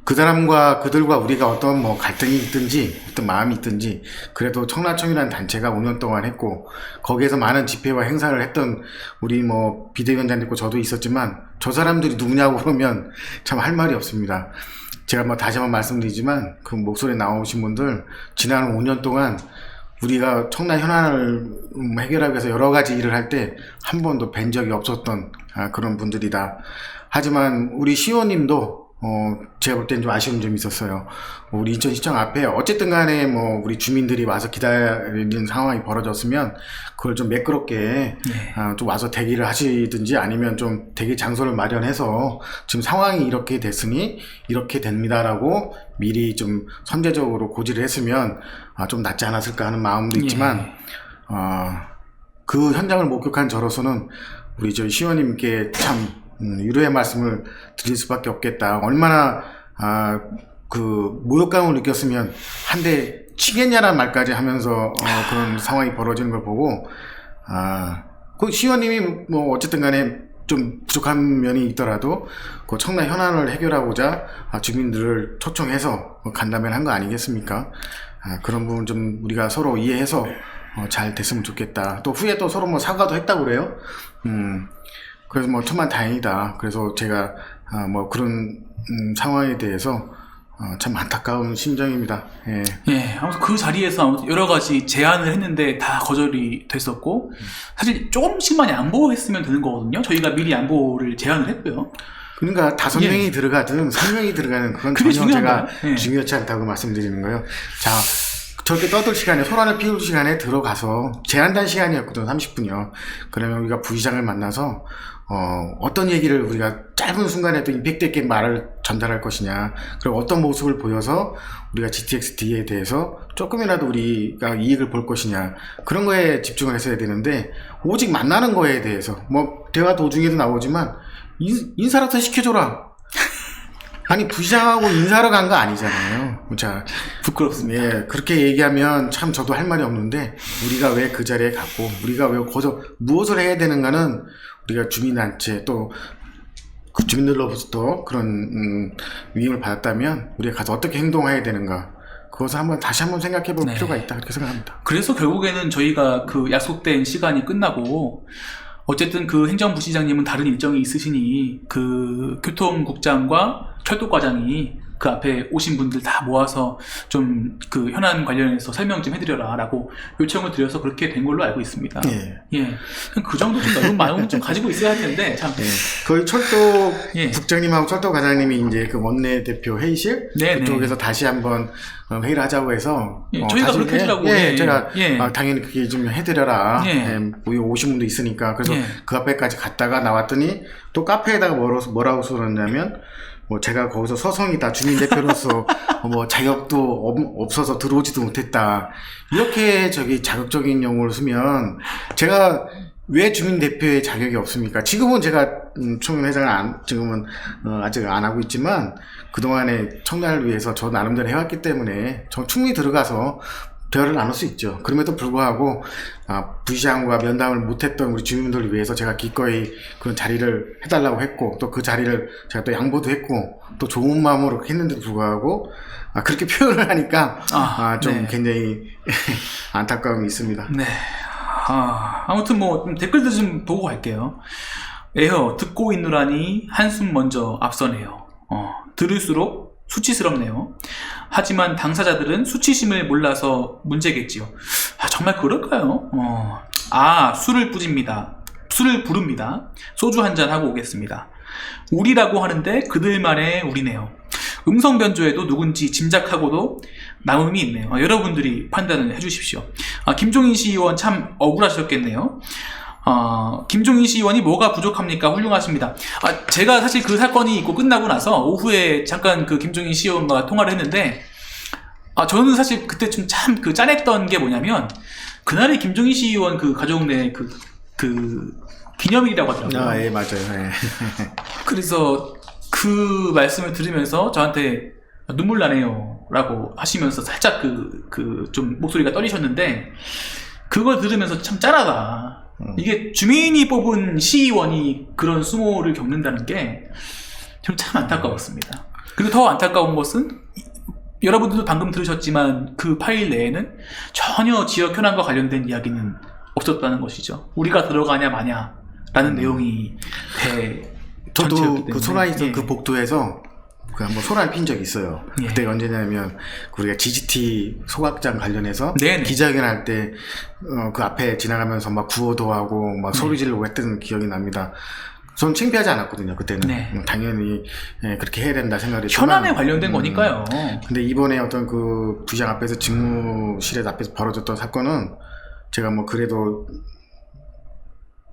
그 사람과 그들과 우리가 어떤 뭐 갈등이 있든지 어떤 마음이 있든지 그래도 청라청이라는 단체가 5년 동안 했고 거기에서 많은 집회와 행사를 했던 우리 뭐 비대위원장도 있고 저도 있었지만 저 사람들이 누구냐고 그러면 참 할 말이 없습니다. 제가 뭐 다시 한번 말씀드리지만 그 목소리에 나오신 분들 지난 5년 동안 우리가 청라 현안을 해결하기 위해서 여러 가지 일을 할 때 한 번도 뵌 적이 없었던 그런 분들이다. 하지만 우리 시의원님도 제가 볼 땐 좀 아쉬운 점이 있었어요. 우리 인천시청 앞에 어쨌든 간에 뭐 우리 주민들이 와서 기다리는 상황이 벌어졌으면 그걸 좀 매끄럽게 좀 와서 대기를 하시든지 아니면 좀 대기 장소를 마련해서 지금 상황이 이렇게 됐으니 이렇게 됩니다라고 미리 좀 선제적으로 고지를 했으면 좀 낫지 않았을까 하는 마음도 있지만 그 현장을 목격한 저로서는 우리 저 시의원님께 참 위로의 말씀을 드릴 수밖에 없겠다. 얼마나 그 모욕감을 느꼈으면 한 대 치겠냐라는 말까지 하면서 그런 상황이 벌어지는 걸 보고 그 시의원님이 뭐 어쨌든 간에 좀 부족한 면이 있더라도 그 청라 현안을 해결하고자 주민들을 초청해서 간담회를 한 거 아니겠습니까? 그런 부분 좀 우리가 서로 이해해서 잘 됐으면 좋겠다. 또 후에 또 서로 뭐 사과도 했다고 그래요. 그래서 뭐 천만 다행이다. 그래서 제가 뭐 그런 상황에 대해서 참 안타까운 심정입니다. 예. 예, 아무튼 그 자리에서 아무튼 여러 가지 제안을 했는데 다 거절이 됐었고, 사실 조금씩만 양보했으면 되는 거거든요. 저희가 미리 양보를 제안을 했고요. 그러니까 5명이 예. 들어가든 3명이 들어가는 그건 그게 전혀 제가 중요한가요? 예. 중요치 않다고 말씀드리는 거예요. 자, 저렇게 떠들 시간에, 소란을 피울 시간에 들어가서 제한된 시간이었거든, 30분이요. 그러면 우리가 부시장을 만나서 어떤 얘기를 우리가 짧은 순간에도 임팩트 있게 말을 전달할 것이냐, 그리고 어떤 모습을 보여서 우리가 GTX-D에 대해서 조금이라도 우리가 이익을 볼 것이냐, 그런 거에 집중을 했어야 되는데, 오직 만나는 거에 대해서, 뭐 대화 도중에도 나오지만 인사라도 시켜줘라. 아니, 부시장하고 인사하러 간 거 아니잖아요. 자, 부끄럽습니다. 예, 그렇게 얘기하면 참 저도 할 말이 없는데, 우리가 왜 그 자리에 갔고, 우리가 왜 거기서 무엇을 해야 되는가는 우리가 주민단체 또 그 주민들로부터 그런 위임을 받았다면 우리가 가서 어떻게 행동해야 되는가, 그것을 다시 한번 생각해 볼 네. 필요가 있다, 그렇게 생각합니다. 그래서 결국에는 저희가 그 약속된 시간이 끝나고, 어쨌든 그 행정부시장님은 다른 일정이 있으시니 그 교통국장과 철도과장이 그 앞에 오신 분들 다 모아서 좀 그 현안 관련해서 설명 좀 해드려라 라고 요청을 드려서 그렇게 된 걸로 알고 있습니다. 예. 예. 그 정도 좀 넓은 마음은 좀 가지고 있어야 할 텐데, 참. 예. 거의 철도 예. 국장님하고 철도 과장님이 이제 그 원내대표 회의실 네네. 그쪽에서 다시 한번 회의를 하자고 해서 예, 저희가 다시, 그렇게 해주라고. 예, 예, 제가 예. 당연히 그게 좀 해드려라. 예. 예, 우리 오신 분도 있으니까. 그래서 예. 그 앞에까지 갔다가 나왔더니 또 카페에다가 뭐라고 써놨냐면, 뭐 제가 거기서 서성이다, 주민대표로서 뭐 자격도 없어서 들어오지도 못했다, 이렇게 자극적인 용어를 쓰면 제가 왜 주민대표의 자격이 없습니까? 지금은 제가 총회장을 지금은 아직 안 하고 있지만, 그동안에 청라를 위해서 저 나름대로 해왔기 때문에 저 충분히 들어가서 대화를 나눌 수 있죠. 그럼에도 불구하고 부시장과 면담을 못했던 우리 주민들을 위해서 제가 기꺼이 그런 자리를 해달라고 했고, 또 그 자리를 제가 또 양보도 했고, 또 좋은 마음으로 했는데도 불구하고 그렇게 표현을 하니까 좀 네. 굉장히 안타까움이 있습니다. 네. 아무튼 뭐 댓글도 좀 보고 갈게요. 에허, 듣고 있노라니 한숨 먼저 앞서네요. 들을수록 수치스럽네요. 하지만 당사자들은 수치심을 몰라서 문제겠지요. 정말 그럴까요? 술을 뿌집니다. 술을 부릅니다. 소주 한잔 하고 오겠습니다. 우리라고 하는데 그들만의 우리네요. 음성 변조에도 누군지 짐작하고도 남음이 있네요. 여러분들이 판단을 해주십시오. 김종인 시의원 참 억울하셨겠네요. 김종인 시의원이 뭐가 부족합니까? 훌륭하십니다. 제가 사실 그 사건이 있고 끝나고 나서 오후에 잠깐 그 김종인 시의원과 통화를 했는데, 저는 사실 그때 좀 참 그 짠했던 게 뭐냐면, 그날이 김종인 시의원 그 가족 내 그 기념일이라고 하더라고요. 예, 맞아요. 예. 그래서 그 말씀을 들으면서 저한테 눈물 나네요 라고 하시면서 살짝 좀 목소리가 떨리셨는데, 그걸 들으면서 참 짠하다. 이게 주민이 뽑은 시의원이 그런 수모를 겪는다는 게 좀 참 안타까웠습니다. 그리고 더 안타까운 것은 여러분들도 방금 들으셨지만 그 파일 내에는 전혀 지역 현안과 관련된 이야기는 없었다는 것이죠. 우리가 들어가냐 마냐 라는 내용이 저도 전체였기 때문에. 그 소란이 있던 예. 그 복도에서 한번 소란을 핀 적이 있어요. 예. 그때 언제냐면 우리가 GGT 소각장 관련해서 네네. 기자회견 할 때 그 앞에 지나가면서 막 구호도 하고 막 소리 지르고 했던 기억이 납니다. 저는 창피하지 않았거든요, 그때는. 네. 당연히 그렇게 해야 된다 생각을 했지만, 현안에 관련된 거니까요. 근데 이번에 어떤 그 부장 앞에서 직무실에 앞에서 벌어졌던 사건은 제가 뭐 그래도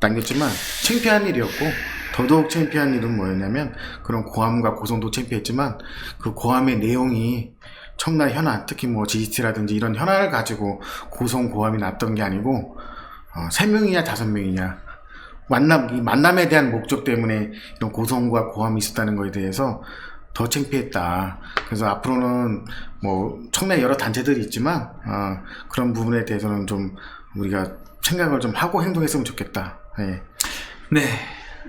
남겼지만 창피한 일이었고, 더더욱 창피한 일은 뭐였냐면, 그런 고함과 고성도 창피했지만 그 고함의 내용이 청라 현안, 특히 뭐 GT라든지 이런 현안을 가지고 고성 고함이 났던 게 아니고 3명이냐 5명이냐, 이 만남에 대한 목적 때문에 이런 고성과 고함이 있었다는 거에 대해서 더 창피했다. 그래서 앞으로는 뭐 청라에 여러 단체들이 있지만 그런 부분에 대해서는 좀 우리가 생각을 좀 하고 행동했으면 좋겠다. 예. 네.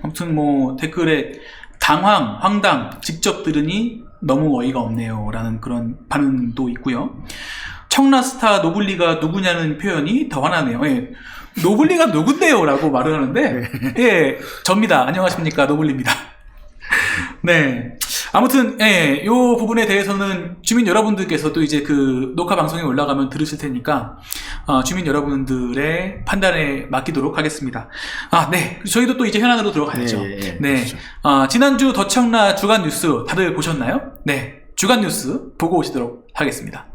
아무튼 뭐 댓글에 당황, 황당, 직접 들으니 너무 어이가 없네요 라는 그런 반응도 있고요. 청라스타 노블리가 누구냐는 표현이 더 화나네요. 예. 노블리가 누군데요? 라고 말을 하는데, 예, 접니다. 안녕하십니까. 노블리입니다. 네. 아무튼 예, 요 부분에 대해서는 주민 여러분들께서도 이제 그 녹화 방송에 올라가면 들으실 테니까 주민 여러분들의 판단에 맡기도록 하겠습니다. 네. 저희도 또 이제 현안으로 들어가야죠. 네, 네. 그렇죠. 지난주 더청라 주간 뉴스 다들 보셨나요? 네. 주간 뉴스 보고 오시도록 하겠습니다.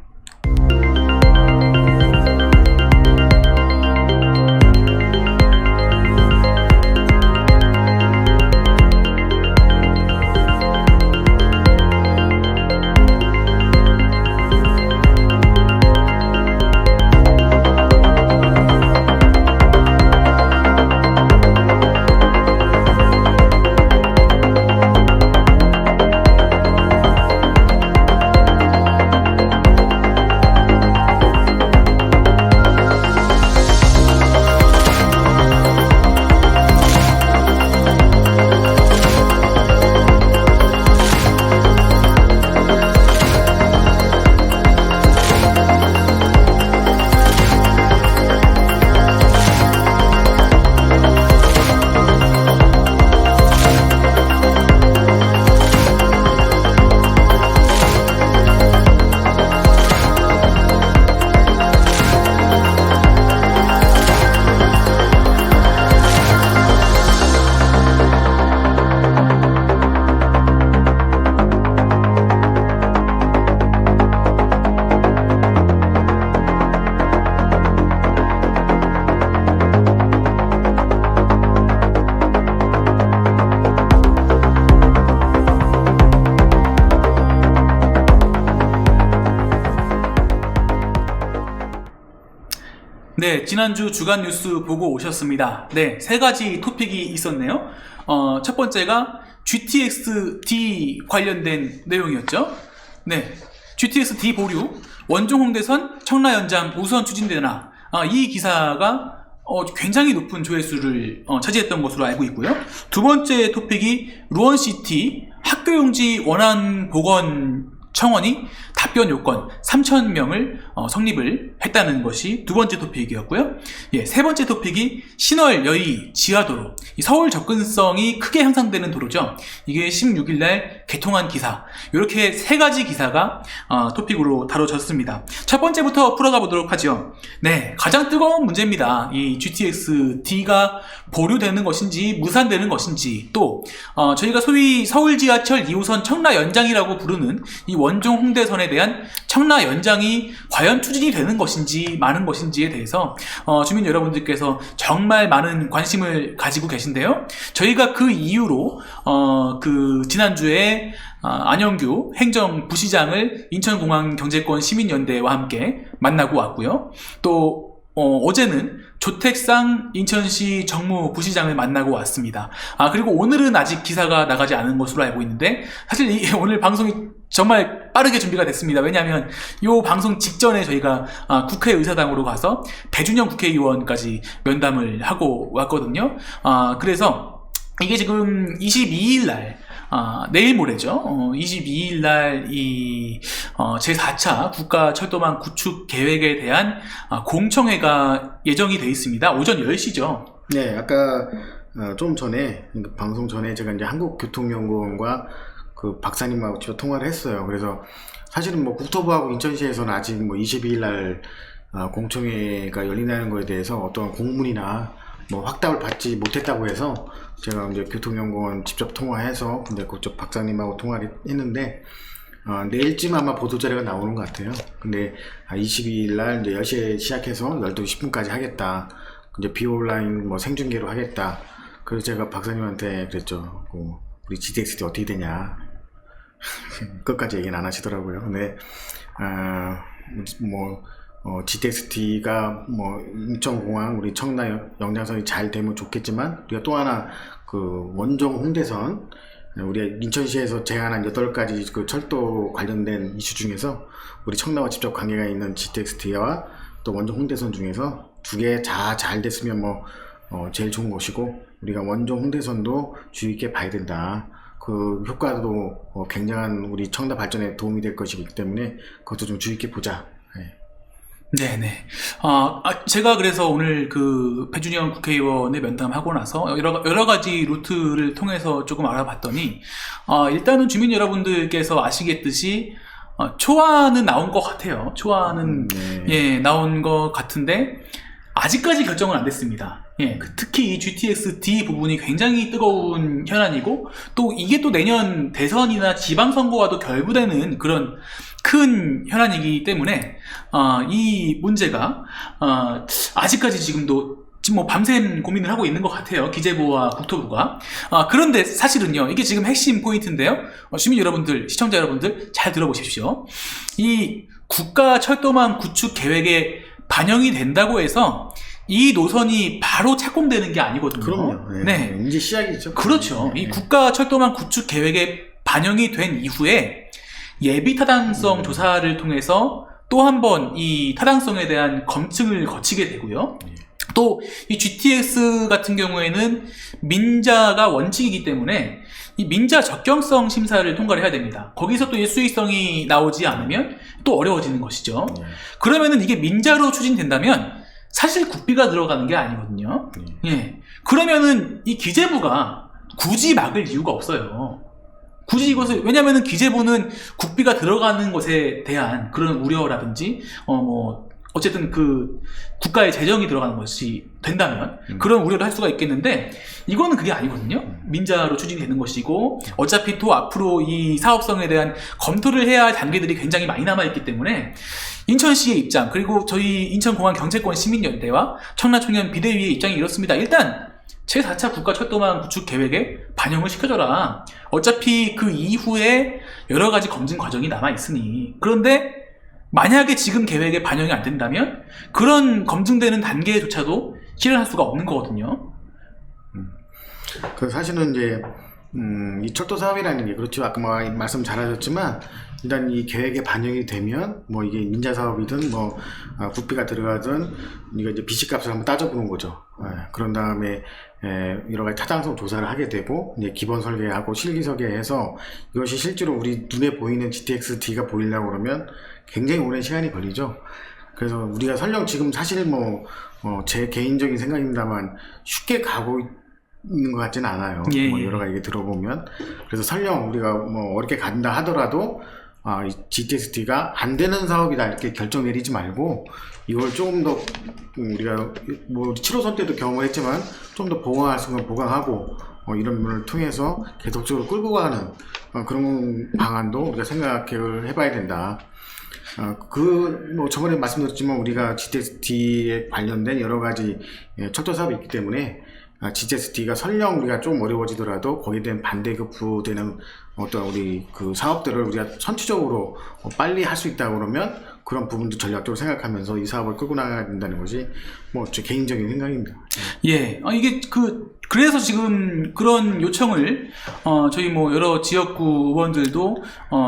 네, 지난주 주간 뉴스 보고 오셨습니다. 네, 세 가지 토픽이 있었네요. 첫 번째가 GTX-D 관련된 내용이었죠. 네, GTX-D 보류, 원종 홍대선 청라 연장 우선 추진되나, 이 기사가 굉장히 높은 조회수를 차지했던 것으로 알고 있고요. 두 번째 토픽이 루원시티 학교용지 원안 복원 청원이 답변 요건 3,000명을 성립을 했다는 것이 두 번째 토픽이었고요. 예, 세 번째 토픽이 신월 여의 지하도로, 서울 접근성이 크게 향상되는 도로죠. 이게 16일 날 개통한 기사, 이렇게 세 가지 기사가 토픽으로 다뤄졌습니다. 첫 번째부터 풀어가 보도록 하죠. 네, 가장 뜨거운 문제입니다. 이 GTX-D가 보류되는 것인지 무산되는 것인지, 또 저희가 소위 서울 지하철 2호선 청라 연장이라고 부르는 이 원종 홍대선에 대한 청라 연장이 과연 추진이 되는 것인지 마는 것인지에 대해서 주민 여러분들께서 정말 많은 관심을 가지고 계신데요. 저희가 그 이유로 그 지난주에 안영규 행정부시장을 인천공항경제권 시민연대와 함께 만나고 왔고요. 또 어제는 조택상 인천시 정무부시장을 만나고 왔습니다. 그리고 오늘은 아직 기사가 나가지 않은 것으로 알고 있는데, 사실 오늘 방송이 정말 빠르게 준비가 됐습니다. 왜냐하면 이 방송 직전에 저희가 국회의사당으로 가서 배준영 국회의원까지 면담을 하고 왔거든요. 그래서 이게 지금 22일 날, 내일 모레죠. 22일 날 이 제4차 국가철도망 구축 계획에 대한 공청회가 예정이 돼 있습니다. 오전 10시죠. 네, 아까 좀 전에, 방송 전에 제가 이제 한국교통연구원과 그 박사님하고 직접 통화를 했어요. 그래서 사실은 뭐 국토부하고 인천시에서는 아직 뭐 22일 날 공청회가 열린다는 거에 대해서 어떤 공문이나 뭐 확답을 받지 못했다고 해서 제가 이제 교통연구원 직접 통화해서 근데 그쪽 박사님하고 통화를 했는데 내일쯤 아마 보도자료가 나오는 것 같아요. 근데 22일 날 이제 10시에 시작해서 12시 10분까지 하겠다. 이제 비온라인 뭐 생중계로 하겠다. 그래서 제가 박사님한테 그랬죠. 우리 GTX-D 어떻게 되냐. 끝까지 얘기는 안 하시더라고요. 근데 GTX-D가 뭐 인천공항 우리 청라 영장선이 잘 되면 좋겠지만, 우리가 또 하나 그 원종 홍대선, 우리 인천시에서 제안한 8가지 그 철도 관련된 이슈 중에서 우리 청라와 직접 관계가 있는 GTX-D와 또 원종 홍대선 중에서 2개 다 잘 됐으면 제일 좋은 것이고, 우리가 원종 홍대선도 주의 있게 봐야 된다. 그 효과도 굉장한 우리 청라 발전에 도움이 될 것이기 때문에 그것도 좀 주의 있게 보자. 네. 네네. 제가 그래서 오늘 그 배준영 국회의원의 면담하고 나서 여러 가지 루트를 통해서 조금 알아봤더니, 일단은 주민 여러분들께서 아시겠듯이, 초안은 나온 것 같아요. 초안은, 예, 나온 것 같은데, 아직까지 결정은 안 됐습니다. 예, 특히 이 GTX-D 부분이 굉장히 뜨거운 현안이고, 또 이게 또 내년 대선이나 지방선거와도 결부되는 그런 큰 현안이기 때문에, 이 문제가, 아직까지 지금도 뭐 밤샘 고민을 하고 있는 것 같아요. 기재부와 국토부가. 그런데 사실은요, 이게 지금 핵심 포인트인데요. 시민 여러분들, 시청자 여러분들 잘 들어보십시오. 이 국가철도망 구축 계획에 반영이 된다고 해서 이 노선이 바로 착공되는 게 아니거든요. 그럼요. 네. 이제 시작이죠. 그렇죠. 이 국가철도망 구축 계획에 반영이 된 이후에 예비 타당성 조사를 통해서 또 한 번 이 타당성에 대한 검증을 거치게 되고요. 또 이 GTX 같은 경우에는 민자가 원칙이기 때문에 이 민자 적경성 심사를 통과를 해야 됩니다. 거기서 또 수익성이 나오지 않으면 또 어려워지는 것이죠. 그러면은 이게 민자로 추진된다면 사실 국비가 들어가는 게 아니거든요. 예. 그러면은 이 기재부가 굳이 막을 이유가 없어요. 굳이 이것을, 왜냐면은 기재부는 국비가 들어가는 것에 대한 그런 우려라든지, 어쨌든 그 국가의 재정이 들어가는 것이 된다면 그런 우려를 할 수가 있겠는데, 이거는 그게 아니거든요. 민자로 추진이 되는 것이고, 어차피 또 앞으로 이 사업성에 대한 검토를 해야 할 단계들이 굉장히 많이 남아있기 때문에 인천시의 입장, 그리고 저희 인천공항 경제권 시민연대와 청라청년 비대위의 입장이 이렇습니다. 일단 제4차 국가철도망 구축 계획에 반영을 시켜줘라. 어차피 그 이후에 여러 가지 검증 과정이 남아있으니. 그런데 만약에 지금 계획에 반영이 안 된다면 그런 검증되는 단계조차도 실현할 수가 없는 거거든요. 그 사실은 이제 이 철도 사업이라는 게 그렇죠. 아까 말씀 잘하셨지만 일단 이 계획에 반영이 되면 뭐 이게 민자 사업이든 뭐 국비가 들어가든 이거 이제 비식값을 한번 따져보는 거죠. 그런 다음에 여러 가지 타당성 조사를 하게 되고 이제 기본 설계하고 실기 설계해서 이것이 실제로 우리 눈에 보이는 GTX-D가 보이려고 그러면 굉장히 오랜 시간이 걸리죠. 그래서 우리가 설령 지금 사실 제 개인적인 생각입니다만 쉽게 가고 있는 것 같지는 않아요. 예, 뭐 예. 여러 가지 얘기 들어보면. 그래서 설령 우리가 뭐 어렵게 간다 하더라도 이 GTX-D가 안 되는 사업이다 이렇게 결정 내리지 말고 이걸 조금 더 우리가 뭐 7호선 때도 경험을 했지만 좀 더 보강할 수 있는 건 보강하고 이런 면을 통해서 계속적으로 끌고 가는 그런 방안도 우리가 생각을 해봐야 된다. 뭐 저번에 말씀드렸지만 우리가 GTX-D에 관련된 여러 가지 철도 사업이 있기 때문에 GTX-D가 설령 우리가 좀 어려워지더라도 거기에 대한 반대급부되는 어떤 우리 그 사업들을 우리가 선취적으로 빨리 할 수 있다 그러면 그런 부분도 전략적으로 생각하면서 이 사업을 끌고 나가야 된다는 것이 뭐 제 개인적인 생각입니다. 예, 이게 그래서 지금 그런 요청을 저희 뭐 여러 지역구 의원들도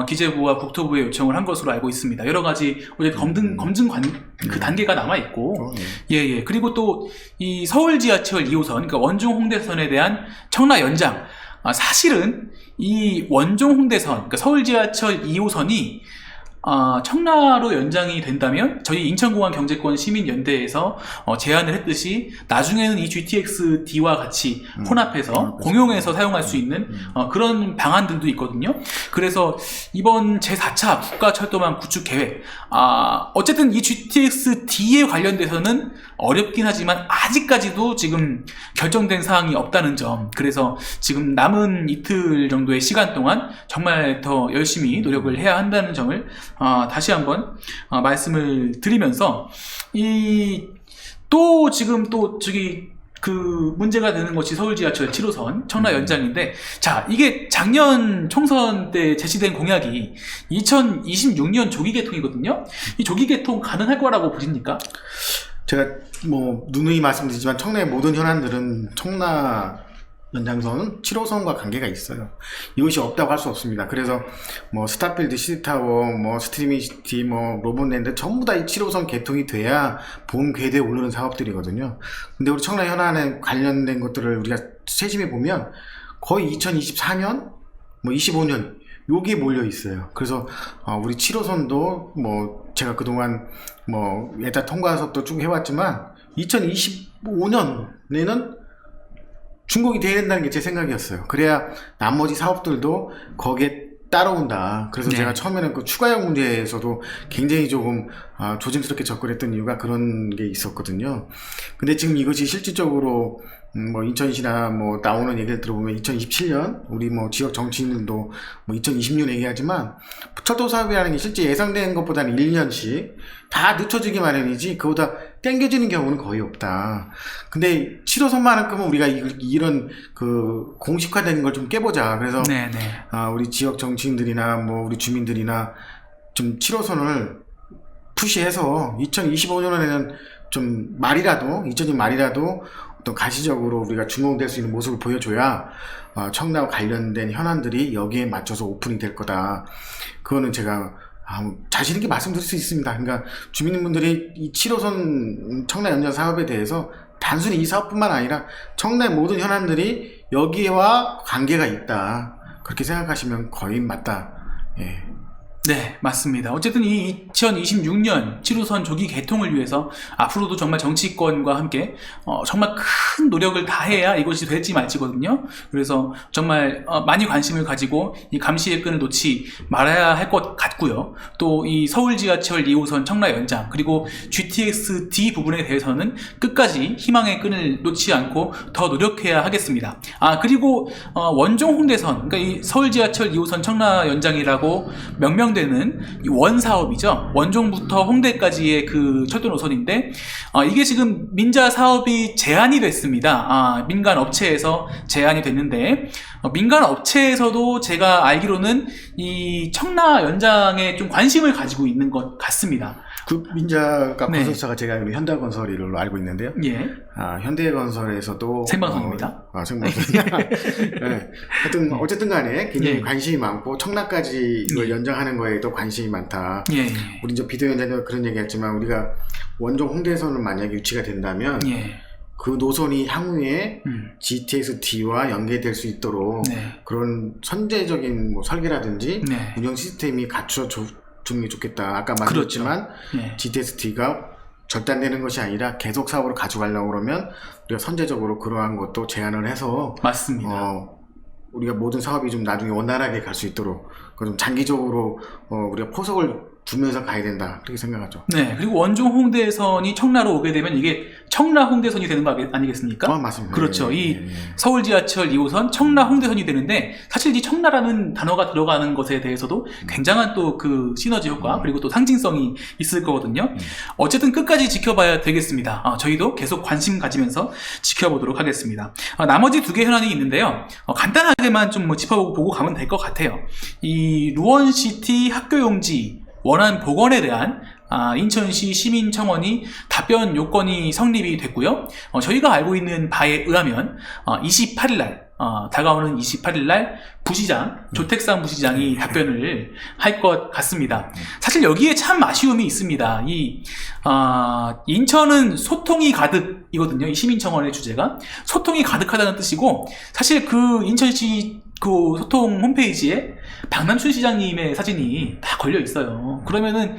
기재부와 국토부에 요청을 한 것으로 알고 있습니다. 여러 가지 검증 그 단계가 남아 있고, 예. 그리고 또 이 서울 지하철 2호선, 그러니까 원종 홍대선에 대한 청라 연장. 사실은 이 원종 홍대선, 그러니까 서울 지하철 2호선이 청라로 연장이 된다면 저희 인천공항 경제권 시민연대에서 제안을 했듯이 나중에는 이 GTX-D와 같이 혼합해서 공용해서 사용할 수 있는 그런 방안들도 있거든요. 그래서 이번 제4차 국가철도망 구축 계획, 어쨌든 이 GTX-D에 관련돼서는 어렵긴 하지만 아직까지도 지금 결정된 사항이 없다는 점, 그래서 지금 남은 이틀 정도의 시간 동안 정말 더 열심히 노력을 해야 한다는 점을 다시 한번 말씀을 드리면서, 지금 저기 그 문제가 되는 것이 서울 지하철 7호선 청라 연장인데, 자, 이게 작년 총선 때 제시된 공약이 2026년 조기 개통이거든요. 이 조기 개통 가능할 거라고 보십니까? 제가 뭐 누누이 말씀드리지만 청라의 모든 현안들은 청라 연장선은 7호선과 관계가 있어요. 이것이 없다고 할 수 없습니다. 그래서 뭐 스타필드, 시티타워, 뭐 스트리밍시티, 뭐 로봇랜드 전부 다 이 7호선 개통이 돼야 본 궤도에 오르는 사업들이거든요. 근데 우리 청라 현안에 관련된 것들을 우리가 세심히 보면 거의 2024년, 뭐 25년 요게 몰려 있어요. 그래서 우리 7호선도 뭐 제가 그동안 뭐 예타 통과 사업도 쭉 해왔지만 2025년에는 준공이 돼야 된다는 게 제 생각이었어요. 그래야 나머지 사업들도 거기에 따라온다. 그래서 네. 제가 처음에는 그 추가역 문제에서도 굉장히 조금 조심스럽게 접근했던 이유가 그런 게 있었거든요. 근데 지금 이것이 실질적으로 뭐 인천시나 뭐 나오는 얘기를 들어보면 2027년 우리 뭐 지역 정치인들도 뭐 2026년 얘기하지만 철도 사업이라는 게 실제 예상된 것보다는 1년씩 다 늦춰지기 마련이지 그보다 땡겨지는 경우는 거의 없다. 근데 7호선만큼은 우리가 이런 그 공식화된 걸 좀 깨보자. 그래서 네네. 우리 지역 정치인들이나 뭐 우리 주민들이나 좀 7호선을 푸시해서 2025년에는 좀 말이라도 2000년 말이라도 어떤 가시적으로 우리가 준공될 수 있는 모습을 보여줘야 청라와 관련된 현안들이 여기에 맞춰서 오픈이 될 거다. 그거는 제가 자신 있게 말씀드릴 수 있습니다. 그러니까 주민분들이 이 7호선 청라 연장 사업에 대해서 단순히 이 사업뿐만 아니라 청라의 모든 현안들이 여기와 관계가 있다. 그렇게 생각하시면 거의 맞다. 예. 네, 맞습니다. 어쨌든 이 2026년 7호선 조기 개통을 위해서 앞으로도 정말 정치권과 함께 정말 큰 노력을 다해야 이것이 될지 말지거든요. 그래서 정말 많이 관심을 가지고 이 감시의 끈을 놓지 말아야 할 것 같고요. 또 이 서울 지하철 2호선 청라 연장 그리고 GTX-D 부분에 대해서는 끝까지 희망의 끈을 놓지 않고 더 노력해야 하겠습니다. 그리고 원종 홍대선, 그러니까 이 서울 지하철 2호선 청라 연장이라고 명명되는 이 원사업이죠. 원종부터 홍대까지의 그 철도 노선인데 이게 지금 민자 사업이 제한이 됐습니다. 민간 업체에서 제한이 됐는데 민간 업체에서도 제가 알기로는 이 청라 연장에 좀 관심을 가지고 있는 것 같습니다. 그 민자가 네. 건설사가 제가 알기로 현대건설로 알고 있는데요. 예. 현대건설에서도 생방송입니다. 생방송. 네. 하여튼 어쨌든 간에 굉장히 예. 관심이 많고 청라까지 이걸 예. 연장하는 거에도 관심이 많다. 예. 우리 이제 비디오 연장에서 그런 얘기했지만 우리가 원종 홍대선을 만약에 유치가 된다면 예. 그 노선이 향후에 GTX-D와 연계될 수 있도록 네. 그런 선제적인 뭐 설계라든지 네. 운영 시스템이 갖춰주는 게 좋겠다. 아까 그렇죠. 말씀드렸지만 예. GTX-D가 절단되는 것이 아니라 계속 사업으로 가져가려고 그러면 우리가 선제적으로 그러한 것도 제안을 해서 맞습니다. 우리가 모든 사업이 좀 나중에 원활하게 갈 수 있도록 좀 장기적으로 우리가 포석을 두면서 가야 된다 그렇게 생각하죠. 네, 그리고 원종 홍대선이 청라로 오게 되면 이게 청라 홍대선이 되는 거 아니겠습니까? 맞습니다. 그렇죠. 예, 이 예. 서울 지하철 2호선 청라 홍대선이 되는데 사실 이 청라라는 단어가 들어가는 것에 대해서도 굉장한 또 그 시너지 효과 그리고 또 상징성이 있을 거거든요. 어쨌든 끝까지 지켜봐야 되겠습니다. 저희도 계속 관심 가지면서 지켜보도록 하겠습니다. 나머지 두 개 현안이 있는데요. 간단하게만 좀 뭐 짚어보고 가면 될 것 같아요. 이 루원시티 학교용지 원안 복원에 대한 인천시 시민청원이 답변 요건이 성립이 됐고요. 저희가 알고 있는 바에 의하면 28일날 다가오는 28일날 부시장, 조택상 부시장이 답변을 할 것 같습니다. 사실 여기에 참 아쉬움이 있습니다. 인천은 소통이 가득이거든요. 이 시민청원의 주제가 소통이 가득하다는 뜻이고 사실 그 인천시 그 소통 홈페이지에 박남춘 시장님의 사진이 다 걸려 있어요. 그러면은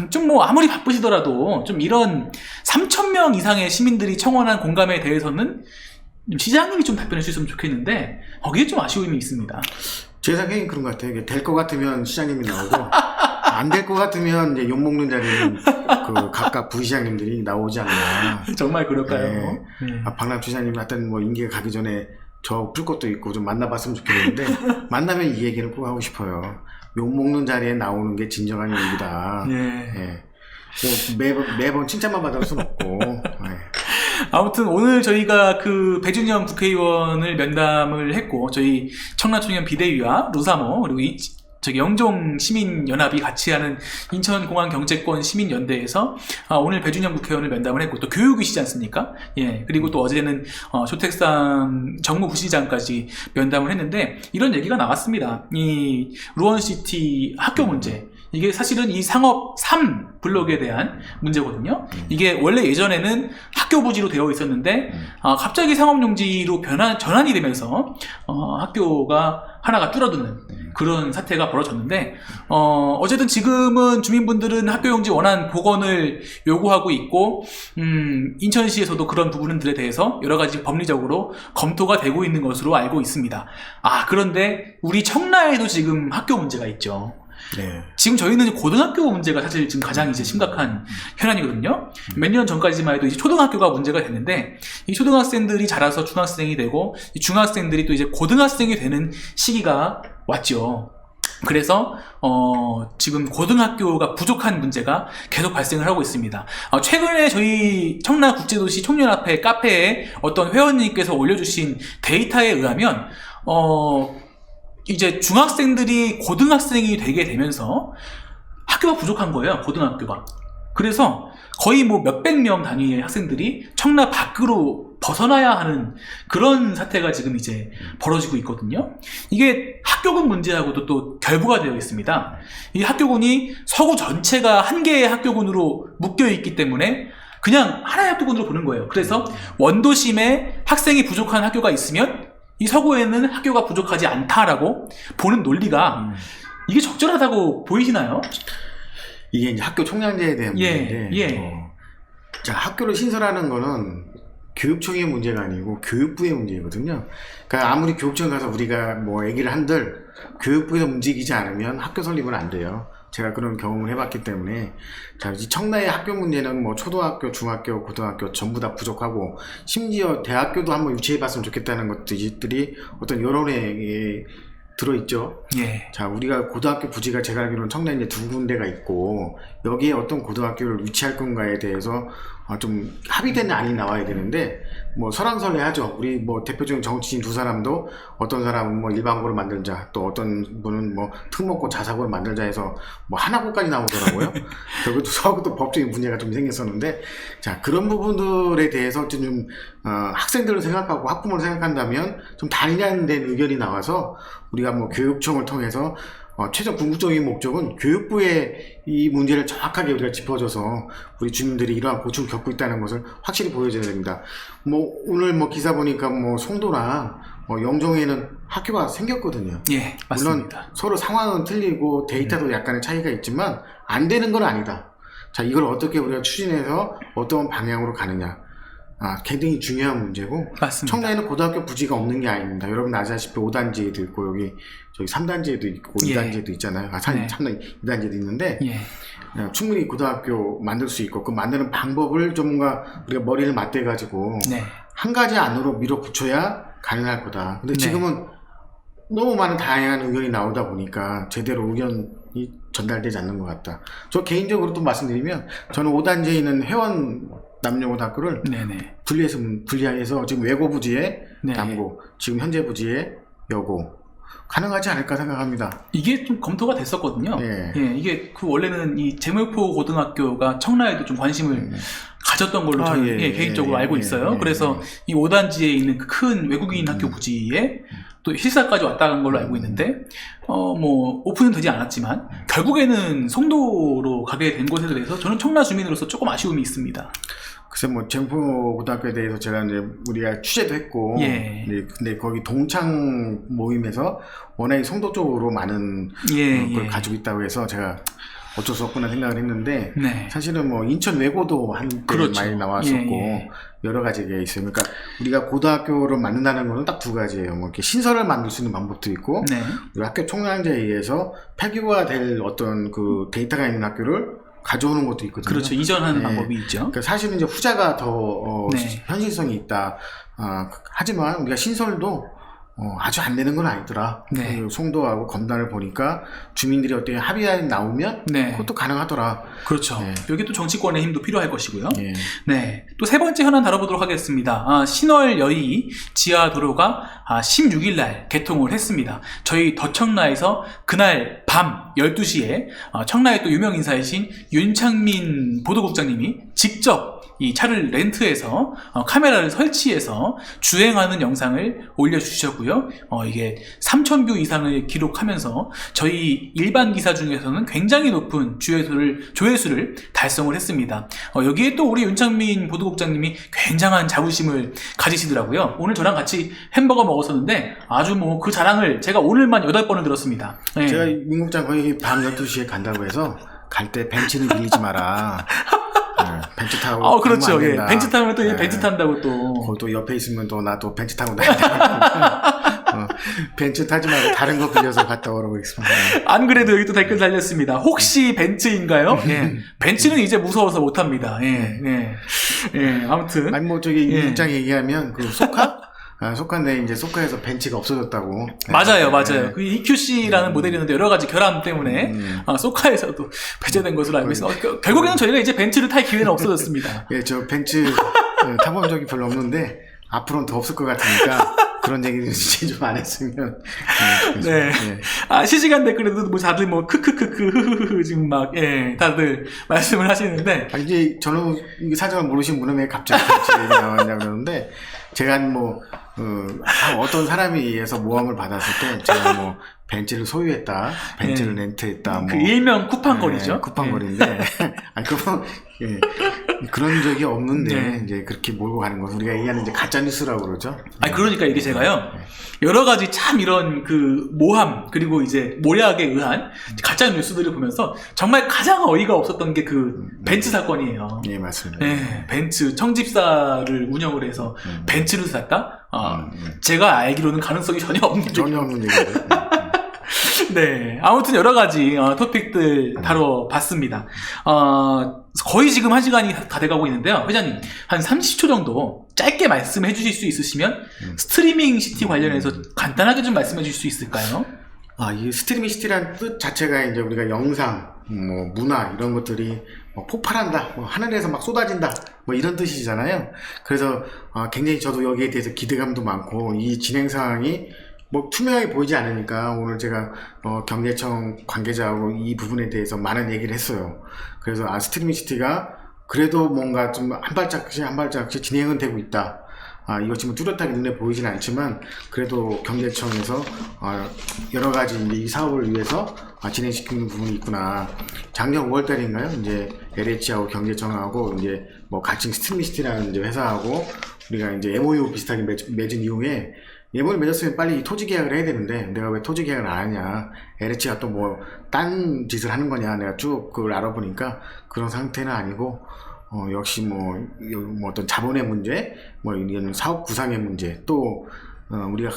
좀 뭐 아무리 바쁘시더라도 좀 이런 3,000명 이상의 시민들이 청원한 공감에 대해서는 시장님이 좀 답변해 주셨으면 좋겠는데 거기에 좀 아쉬움이 있습니다. 제 생각엔 그런 것 같아요. 될 것 같으면 시장님이 나오고 안 될 것 같으면 이제 욕먹는 자리는 그 각각 부시장님들이 나오지 않나. 정말 그럴까요? 네. 박남춘 시장님 하여튼 뭐 임기가 가기 전에 저 풀 것도 있고 좀 만나봤으면 좋겠는데 만나면 이 얘기는 꼭 하고 싶어요. 욕먹는 자리에 나오는 게 진정한 용기다. 예. 뭐 매번 칭찬만 받을 순 없고. 아무튼 오늘 저희가 그 배준현 국회의원을 면담을 했고 저희 청라청년 비대위와 루사모 그리고 저기 영종 시민연합이 같이 하는 인천공항경제권 시민연대에서 오늘 배준현 국회의원을 면담을 했고 또 교육이시지 않습니까? 예. 그리고 또 어제는 조택상 정무부시장까지 면담을 했는데 이런 얘기가 나왔습니다. 이 루원시티 학교 문제. 이게 사실은 이 상업 3 블록에 대한 문제거든요. 이게 원래 예전에는 학교 부지로 되어 있었는데 갑자기 상업용지로 전환이 되면서 학교가 하나가 줄어드는 그런 사태가 벌어졌는데, 어쨌든 지금은 주민분들은 학교용지 원안 복원을 요구하고 있고, 인천시에서도 그런 부분들에 대해서 여러 가지 법리적으로 검토가 되고 있는 것으로 알고 있습니다. 그런데 우리 청라에도 지금 학교 문제가 있죠. 네. 지금 저희는 고등학교 문제가 사실 지금 가장 이제 심각한 현안이거든요. 몇 년 전까지만 해도 이제 초등학교가 문제가 됐는데, 이 초등학생들이 자라서 중학생이 되고, 이 중학생들이 또 이제 고등학생이 되는 시기가 왔죠. 그래서 지금 고등학교가 부족한 문제가 계속 발생을 하고 있습니다. 최근에 저희 청라국제도시 청년앞에 카페에 어떤 회원님께서 올려주신 데이터에 의하면 이제 중학생들이 고등학생이 되게 되면서 학교가 부족한 거예요. 고등학교가. 그래서 거의 뭐 몇백 명 단위의 학생들이 청라 밖으로 벗어나야 하는 그런 사태가 지금 이제 벌어지고 있거든요. 이게 학교군 문제하고도 또 결부가 되어 있습니다. 이 학교군이 서구 전체가 한 개의 학교군으로 묶여 있기 때문에 그냥 하나의 학교군으로 보는 거예요. 그래서 원도심에 학생이 부족한 학교가 있으면 이 서구에는 학교가 부족하지 않다라고 보는 논리가 이게 적절하다고 보이시나요? 이게 이제 학교 총량제에 대한 문제인데, 예. 학교를 신설하는 거는 교육청의 문제가 아니고 교육부의 문제거든요. 그러니까 아무리 교육청 가서 우리가 뭐 얘기를 한들 교육부에서 움직이지 않으면 학교 설립은 안 돼요. 제가 그런 경험을 해봤기 때문에. 자, 이 청라의 학교 문제는 뭐 초등학교, 중학교, 고등학교 전부 다 부족하고, 심지어 대학교도 한번 유치해봤으면 좋겠다는 것들이 어떤 여론에 들어있죠. 예. 자, 우리가 고등학교 부지가 제가 알기로는 청라에 이제 2군데가 있고, 여기에 어떤 고등학교를 위치할 건가에 대해서 좀 합의된 안이 나와야 되는데, 뭐 설왕설래하죠. 우리 뭐 대표적인 정치인 두 사람도 어떤 사람은 뭐 일반고를 만들자, 또 어떤 분은 뭐 특목고 자사고를 만들자 해서 뭐 하나고까지 나오더라고요. 그것도 서구도 법적인 문제가 좀 생겼었는데, 자, 그런 부분들에 대해서 좀 학생들을 생각하고 학부모를 생각한다면 좀 단일화된 의견이 나와서 우리가 뭐 교육청을 통해서 최종 궁극적인 목적은 교육부의 이 문제를 정확하게 우리가 짚어줘서 우리 주민들이 이러한 고충을 겪고 있다는 것을 확실히 보여줘야 됩니다. 뭐 오늘 뭐 기사 보니까 뭐 송도나 영종에는 학교가 생겼거든요. 예, 맞습니다. 물론 서로 상황은 틀리고 데이터도 약간의 차이가 있지만 안 되는 건 아니다. 자, 이걸 어떻게 우리가 추진해서 어떤 방향으로 가느냐. 굉장히 중요한 문제고, 맞습니다. 청라에는 고등학교 부지가 없는 게 아닙니다. 여러분 아시다시피 5단지에도 있고 여기 저기 3단지에도 있고 예. 2단지에도 있잖아요. 네. 2단지에도 있는데 예. 충분히 고등학교 만들 수 있고, 그 만드는 방법을 좀 뭔가 우리가 머리를 맞대 가지고 네. 한 가지 안으로 밀어붙여야 가능할 거다. 근데 네. 지금은 너무 많은 다양한 의견이 나오다 보니까 제대로 의견이 전달되지 않는 것 같다. 저 개인적으로 또 말씀드리면, 저는 5단지에 있는 회원 남녀고등학교를 네네. 분리해서 지금 외고 부지에 네. 남고, 지금 현재 부지에 여고 가능하지 않을까 생각합니다. 이게 좀 검토가 됐었거든요. 예. 예, 이게 원래는 이 재물포 고등학교가 청라에도 좀 관심을 가졌던 걸로 저는 개인적으로 알고 있어요. 그래서 이 5단지에 있는 그 큰 외국인 학교 부지에 또 실사까지 왔다 간 걸로 알고 있는데, 뭐 오픈은 되지 않았지만 결국에는 송도로 가게 된 것에 대해서 저는 청라 주민으로서 조금 아쉬움이 있습니다. 글쎄 뭐 재물포 고등학교에 대해서 제가 이제 우리가 취재도 했고, 예. 근데 거기 동창 모임에서 워낙에 송도 쪽으로 많은 걸 가지고 있다고 해서 제가 어쩔 수 없구나 생각을 했는데, 네. 사실은 뭐 인천 외고도 한때 그렇죠. 많이 나왔었고 여러 가지가 있어요. 그러니까 우리가 고등학교를 만든다는 거는 딱 두 가지예요. 뭐 이렇게 신설을 만들 수 있는 방법도 있고, 네. 우리 학교 총량제에 의해서 폐교가 될 어떤 그 데이터가 있는 학교를 가져오는 것도 있거든요. 그렇죠. 이전하는 네. 방법이 있죠. 그러니까 사실은 이제 후자가 더 네. 현실성이 있다. 하지만 우리가 신설도 아주 안 되는 건 아니더라. 네. 그 송도하고 검단을 보니까 주민들이 어떻게 합의안이 나오면 네. 그것도 가능하더라. 그렇죠. 네. 여기 또 정치권의 힘도 필요할 것이고요. 예. 네. 또 세 번째 현안 다뤄보도록 하겠습니다. 신월 여의 지하도로가 16일 날 개통을 했습니다. 저희 더청라에서 그날 밤 12시에 청라의 또 유명 인사이신 윤창민 보도국장님이 직접 이 차를 렌트해서 카메라를 설치해서 주행하는 영상을 올려주셨고요. 이게 3,000뷰 이상을 기록하면서 저희 일반 기사 중에서는 굉장히 높은 조회수를 달성을 했습니다. 여기에 또 우리 윤창민 보도국장님이 굉장한 자부심을 가지시더라고요. 오늘 저랑 같이 햄버거 먹었었는데 아주 뭐 그 자랑을 제가 오늘만 8번을 들었습니다. 네. 제가 민국장 거의 밤 12시에 간다고 해서 갈 때 벤츠는 빌리지 마라. 네, 벤츠 타고 그렇죠. 가면 안 예. 된다. 벤츠 타면 또 네. 벤츠 탄다고 또. 거기 또 옆에 있으면 또 나도 벤츠 타고 다닌다. 벤츠 타지 말고 다른 거 빌려서 갔다 오라고 했습니다. 안 그래도 여기 또 댓글 달렸습니다. 혹시 벤츠인가요? 예. 벤츠는 이제 무서워서 못합니다. 예. 아무튼. 아니 뭐 저기 예. 민국장 얘기하면 그 소카? 소카인데 이제 소카에서 벤츠가 없어졌다고. 맞아요. 네. 그 EQC라는 모델이었는데 여러 가지 결함 때문에 소카에서도 배제된 것으로 알고 있습니다. 결국에는 저희가 이제 벤츠를 탈 기회는 없어졌습니다. 예, 저 벤츠 타본 적이 별로 없는데 앞으로는 더 없을 것 같으니까 그런 얘기를 진짜 좀 안 했으면. 네. 예. 실시간 댓글에도 뭐 다들 뭐 크크크크 지금 막 다들 말씀을 하시는데 아니, 이제 저는 이 사정을 모르신 분은 왜 갑자기 벤츠 얘기 나왔냐 그러는데 제가 뭐 어떤 사람에 의해서 모함을 받았을 때 제가 뭐 벤츠를 소유했다, 벤츠를 렌트했다, 뭐 그 일명 쿠팡거리죠. 쿠팡거리인데 아니 그건 그런 적이 없는데 네. 이제 그렇게 몰고 가는 것은 우리가 얘기하는 이제 가짜 뉴스라고 그러죠. 그러니까 이게 제가요 여러 가지 참 이런 그 모함 그리고 이제 모략에 의한 가짜 뉴스들을 보면서 정말 가장 어이가 없었던 게 그 벤츠 사건이에요. 예, 맞습니다. 네, 벤츠 청집사를 운영을 해서 벤츠를 샀다? 제가 알기로는 가능성이 전혀 없는 전혀 없는 얘기죠. 네, 아무튼 여러 가지 토픽들 다뤄봤습니다. 거의 지금 1시간이 다 돼가고 있는데요. 회장님, 한 30초 정도 짧게 말씀해 주실 수 있으시면 스트리밍 시티 관련해서 간단하게 좀 말씀해 주실 수 있을까요? 이 스트리밍 시티라는 뜻 자체가 이제 우리가 영상, 뭐 문화 이런 것들이 뭐 폭발한다, 뭐 하늘에서 막 쏟아진다, 뭐 이런 뜻이잖아요. 그래서 굉장히 저도 여기에 대해서 기대감도 많고 이 진행 상황이 뭐 투명하게 보이지 않으니까 오늘 제가 경제청 관계자하고 이 부분에 대해서 많은 얘기를 했어요. 그래서 스트리밍 시티가 그래도 뭔가 좀 한 발짝씩 진행은 되고 있다. 이거 지금 뚜렷하게 눈에 보이진 않지만 그래도 경제청에서 여러 가지 이제 이 사업을 위해서 진행시키는 부분이 있구나. 작년 5월달인가요? 이제 LH하고 경제청하고 이제 뭐 같이 스트리밍 시티라는 이제 회사하고 우리가 이제 MOU 비슷하게 맺은 이후에 예보를 맺었으면 빨리 이 토지 계약을 해야 되는데 내가 왜 토지 계약을 안 하냐, LH가 또 뭐 딴 짓을 하는 거냐, 내가 쭉 그걸 알아보니까 그런 상태는 아니고 역시 뭐 어떤 자본의 문제, 뭐 이런 사업 구상의 문제, 또 우리가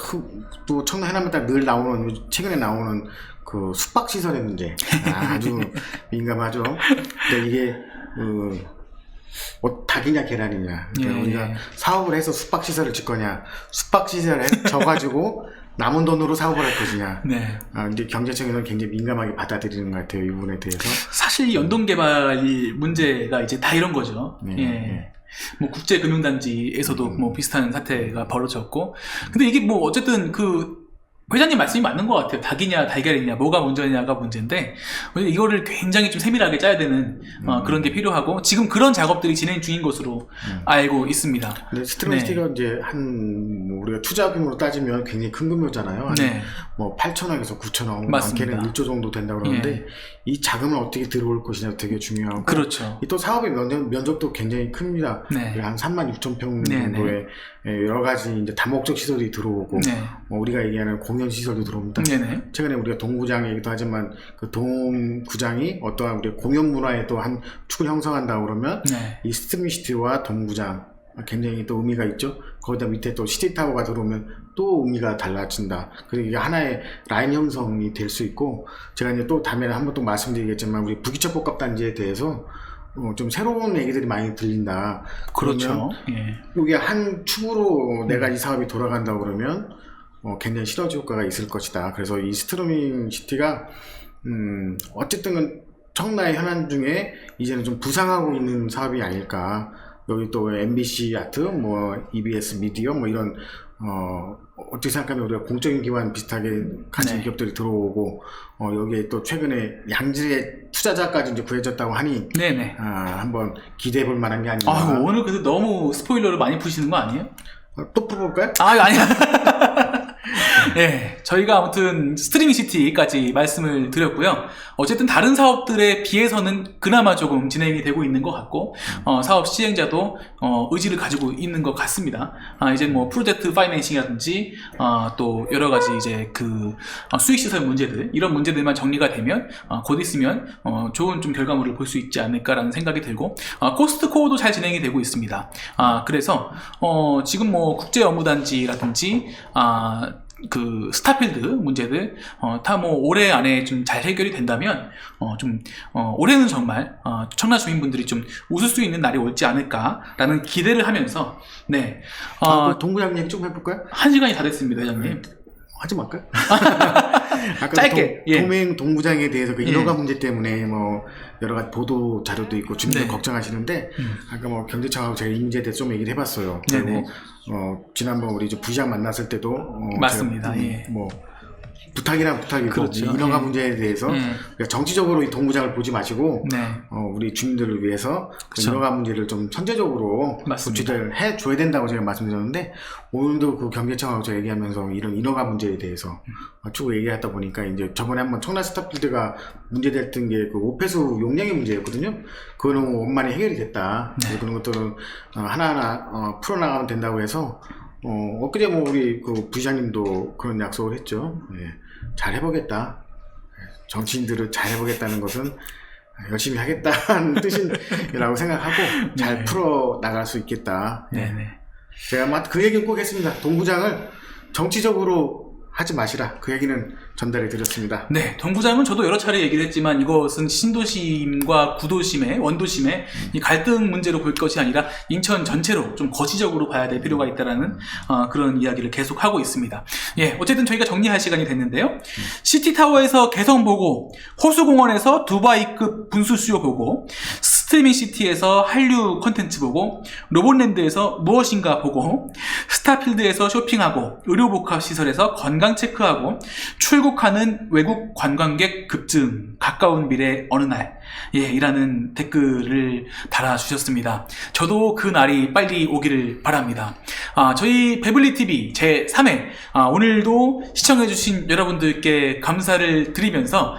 또 청라 해남에 늘 나오는 최근에 나오는 그 숙박 시설의 문제 아주 민감하죠. 근데 이게 닭이냐 계란이냐. 그러니까 우리가 사업을 해서 숙박시설을 짓거냐, 숙박시설을 져가지고 남은 돈으로 사업을 할 것이냐. 네. 이제 경제청에서는 굉장히 민감하게 받아들이는 것 같아요, 이 부분에 대해서. 사실 연동개발 문제가 이제 다 이런 거죠. 뭐 국제금융단지에서도 뭐 비슷한 사태가 벌어졌고, 근데 이게 뭐 어쨌든 그 회장님 말씀이 맞는 것 같아요. 닭이냐 달걀이냐 뭐가 먼저냐가 문제인데 이거를 굉장히 좀 세밀하게 짜야 되는 그런 게 필요하고 지금 그런 작업들이 진행 중인 것으로 알고 있습니다. 근데 스트리밍 시티가 이제 뭐 우리가 투자 규모로 따지면 굉장히 큰 규모잖아요. 뭐 8천억에서 9천억, 많게는 1조 정도 된다고 그러는데 이 자금을 어떻게 들어올 것이냐 되게 중요하고, 그렇죠. 또 사업의 면적도 굉장히 큽니다. 한 36,000평 정도의 여러 가지 이제 다목적 시설이 들어오고, 우리가 얘기하는 공연 시설도 들어옵니다. 최근에 우리가 동구장 얘기도 하지만 그 동구장이 어떠한 우리 공연 문화의 또 한 축을 형성한다 그러면 이 스트리밍 시티와 동구장 굉장히 또 의미가 있죠. 거기다 밑에 또 시티타워가 들어오면 또 의미가 달라진다. 그리고 이게 하나의 라인 형성이 될 수 있고, 제가 이제 또 다음에 한번 또 말씀드리겠지만 우리 부기척복합단지에 대해서 좀 새로운 얘기들이 많이 들린다. 그렇죠. 이게 한 축으로 내가 이 사업이 돌아간다 그러면 굉장히 시너지 효과가 있을 것이다. 그래서 이 스트리밍 시티가 어쨌든 청라의 현안 중에 이제는 좀 부상하고 있는 사업이 아닐까. 여기 또 MBC 아트, 뭐 EBS 미디어, 뭐 이런 어떻게 생각하면 우리가 공적인 기관 비슷하게 가진 네. 기업들이 들어오고 여기에 또 최근에 양질의 투자자까지 이제 구해졌다고 하니 네네. 한번 기대해 볼 만한 게 아닌가. 아, 오늘 그래도 너무 스포일러를 많이 푸시는 거 아니에요? 또 풀어볼까요? 아니야. 네, 저희가 아무튼 스트리밍 시티까지 말씀을 드렸고요. 어쨌든 다른 사업들에 비해서는 그나마 조금 진행이 되고 있는 것 같고, 사업 시행자도 의지를 가지고 있는 것 같습니다. 이제 뭐 프로젝트 파이낸싱이라든지 또 여러 가지 이제 그 수익 시설 문제들, 이런 문제들만 정리가 되면 곧 있으면 좋은 좀 결과물을 볼 수 있지 않을까라는 생각이 들고, 코스트코도 잘 진행이 되고 있습니다. 그래서 지금 뭐 국제 업무단지라든지 그 스타필드 문제들 다 뭐 올해 안에 좀 잘 해결이 된다면 올해는 정말 청라 주민분들이 좀 웃을 수 있는 날이 올지 않을까라는 기대를 하면서 네 그 동부장 얘기 좀 해볼까요? 1시간이 다 됐습니다, 회장님. 하지 말까요? 아까 짧게, 예. 도맹 동부장에 대해서 그 예. 인허가 문제 때문에 뭐 여러 가지 보도 자료도 있고 주민들 네. 걱정하시는데 아까 뭐 경제청하고 제가 이 문제에 대해서 좀 얘기를 해봤어요. 네네. 그리고 지난번 우리 이제 부시장 만났을 때도 맞습니다. 제가 예. 뭐 부탁이란 부탁이고 그렇죠. 이 인허가 예. 문제에 대해서 예. 그러니까 정치적으로 이 동부장을 보지 마시고 네. 우리 주민들을 위해서 그 그쵸. 인허가 문제를 좀 선제적으로 맞습니다. 조치를 해줘야 된다고 제가 말씀드렸는데 오늘도 그 경제청하고 제가 얘기하면서 이런 인허가 문제에 대해서 쭉 얘기하다 보니까 이제 저번에 한번 청라 스타필드가 문제됐던 게 그 오폐수 용량의 문제였거든요. 그거는 원만히 해결이 됐다. 네. 그런 것들은 하나하나 풀어나가면 된다고 해서 엊그제 뭐 우리 그 부시장님도 그런 약속을 했죠. 예. 잘 해보겠다. 정치인들을 잘 해보겠다는 것은 열심히 하겠다는 뜻이라고 생각하고 잘 네. 풀어 나갈 수 있겠다. 예. 네네. 제가 그 얘기는 꼭 했습니다. 동부장을 정치적으로 하지 마시라. 그 얘기는 전달해 드렸습니다. 네, 동부장은 저도 여러 차례 얘기를 했지만 이것은 신도심과 구도심의 원도심의 이 갈등 문제로 볼 것이 아니라 인천 전체로 좀 거시적으로 봐야 될 필요가 있다라는 그런 이야기를 계속 하고 있습니다. 예, 어쨌든 저희가 정리할 시간이 됐는데요. 시티타워에서 개성 보고, 호수공원에서 두바이급 분수쇼 보고, 스트리밍 시티에서 한류 콘텐츠 보고, 로봇랜드에서 무엇인가 보고, 스타필드에서 쇼핑하고, 의료복합 시설에서 건강 체크하고, 출국하는 외국 관광객 급증, 가까운 미래 어느 날, 예, 이라는 댓글을 달아주셨습니다. 저도 그 날이 빨리 오기를 바랍니다. 저희 배블리TV 제3회, 오늘도 시청해주신 여러분들께 감사를 드리면서,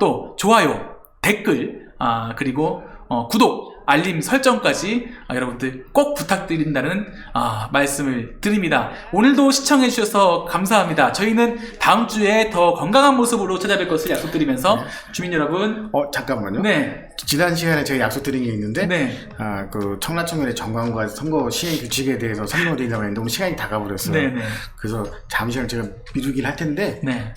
또 좋아요, 댓글, 그리고 구독, 알림 설정까지 여러분들 꼭 부탁드린다는 말씀을 드립니다. 오늘도 시청해주셔서 감사합니다. 저희는 다음 주에 더 건강한 모습으로 찾아뵐 것을 약속드리면서 주민 여러분, 잠깐만요. 네, 지난 시간에 제가 약속드린 게 있는데 네, 그 청라청년의 정관과 선거 시행 규칙에 대해서 설명드리려고 했는데 너무 시간이 다 가버렸어요. 네, 네, 그래서 잠시만 제가 미루긴 할 텐데 네.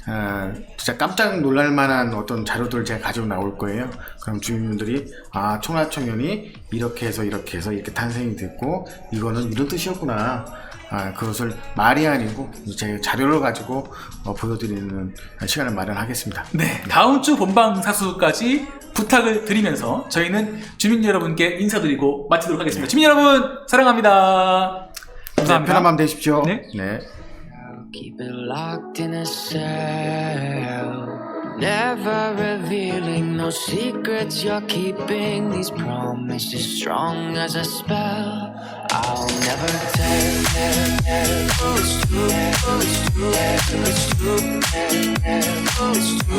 진짜 깜짝 놀랄 만한 어떤 자료들을 제가 가지고 나올 거예요. 그럼 주민분들이 청라청년이 이렇게 해서 이렇게 탄생이 됐고 이거는 이런 뜻이었구나. 그것을 말이 아니고 제 자료를 가지고 보여드리는 시간을 마련하겠습니다. 네, 다음 주 본방사수까지 부탁을 드리면서 저희는 주민 여러분께 인사드리고 마치도록 하겠습니다. 주민 여러분 사랑합니다. 감사합니다. 편한 밤 되십시오. 네. 네. Keep it locked in a cell, never revealing no secrets you're keeping. These promises strong as a spell. I'll never tell. Oh, it's true. Oh, it's true. Oh, it's true. Oh, it's true.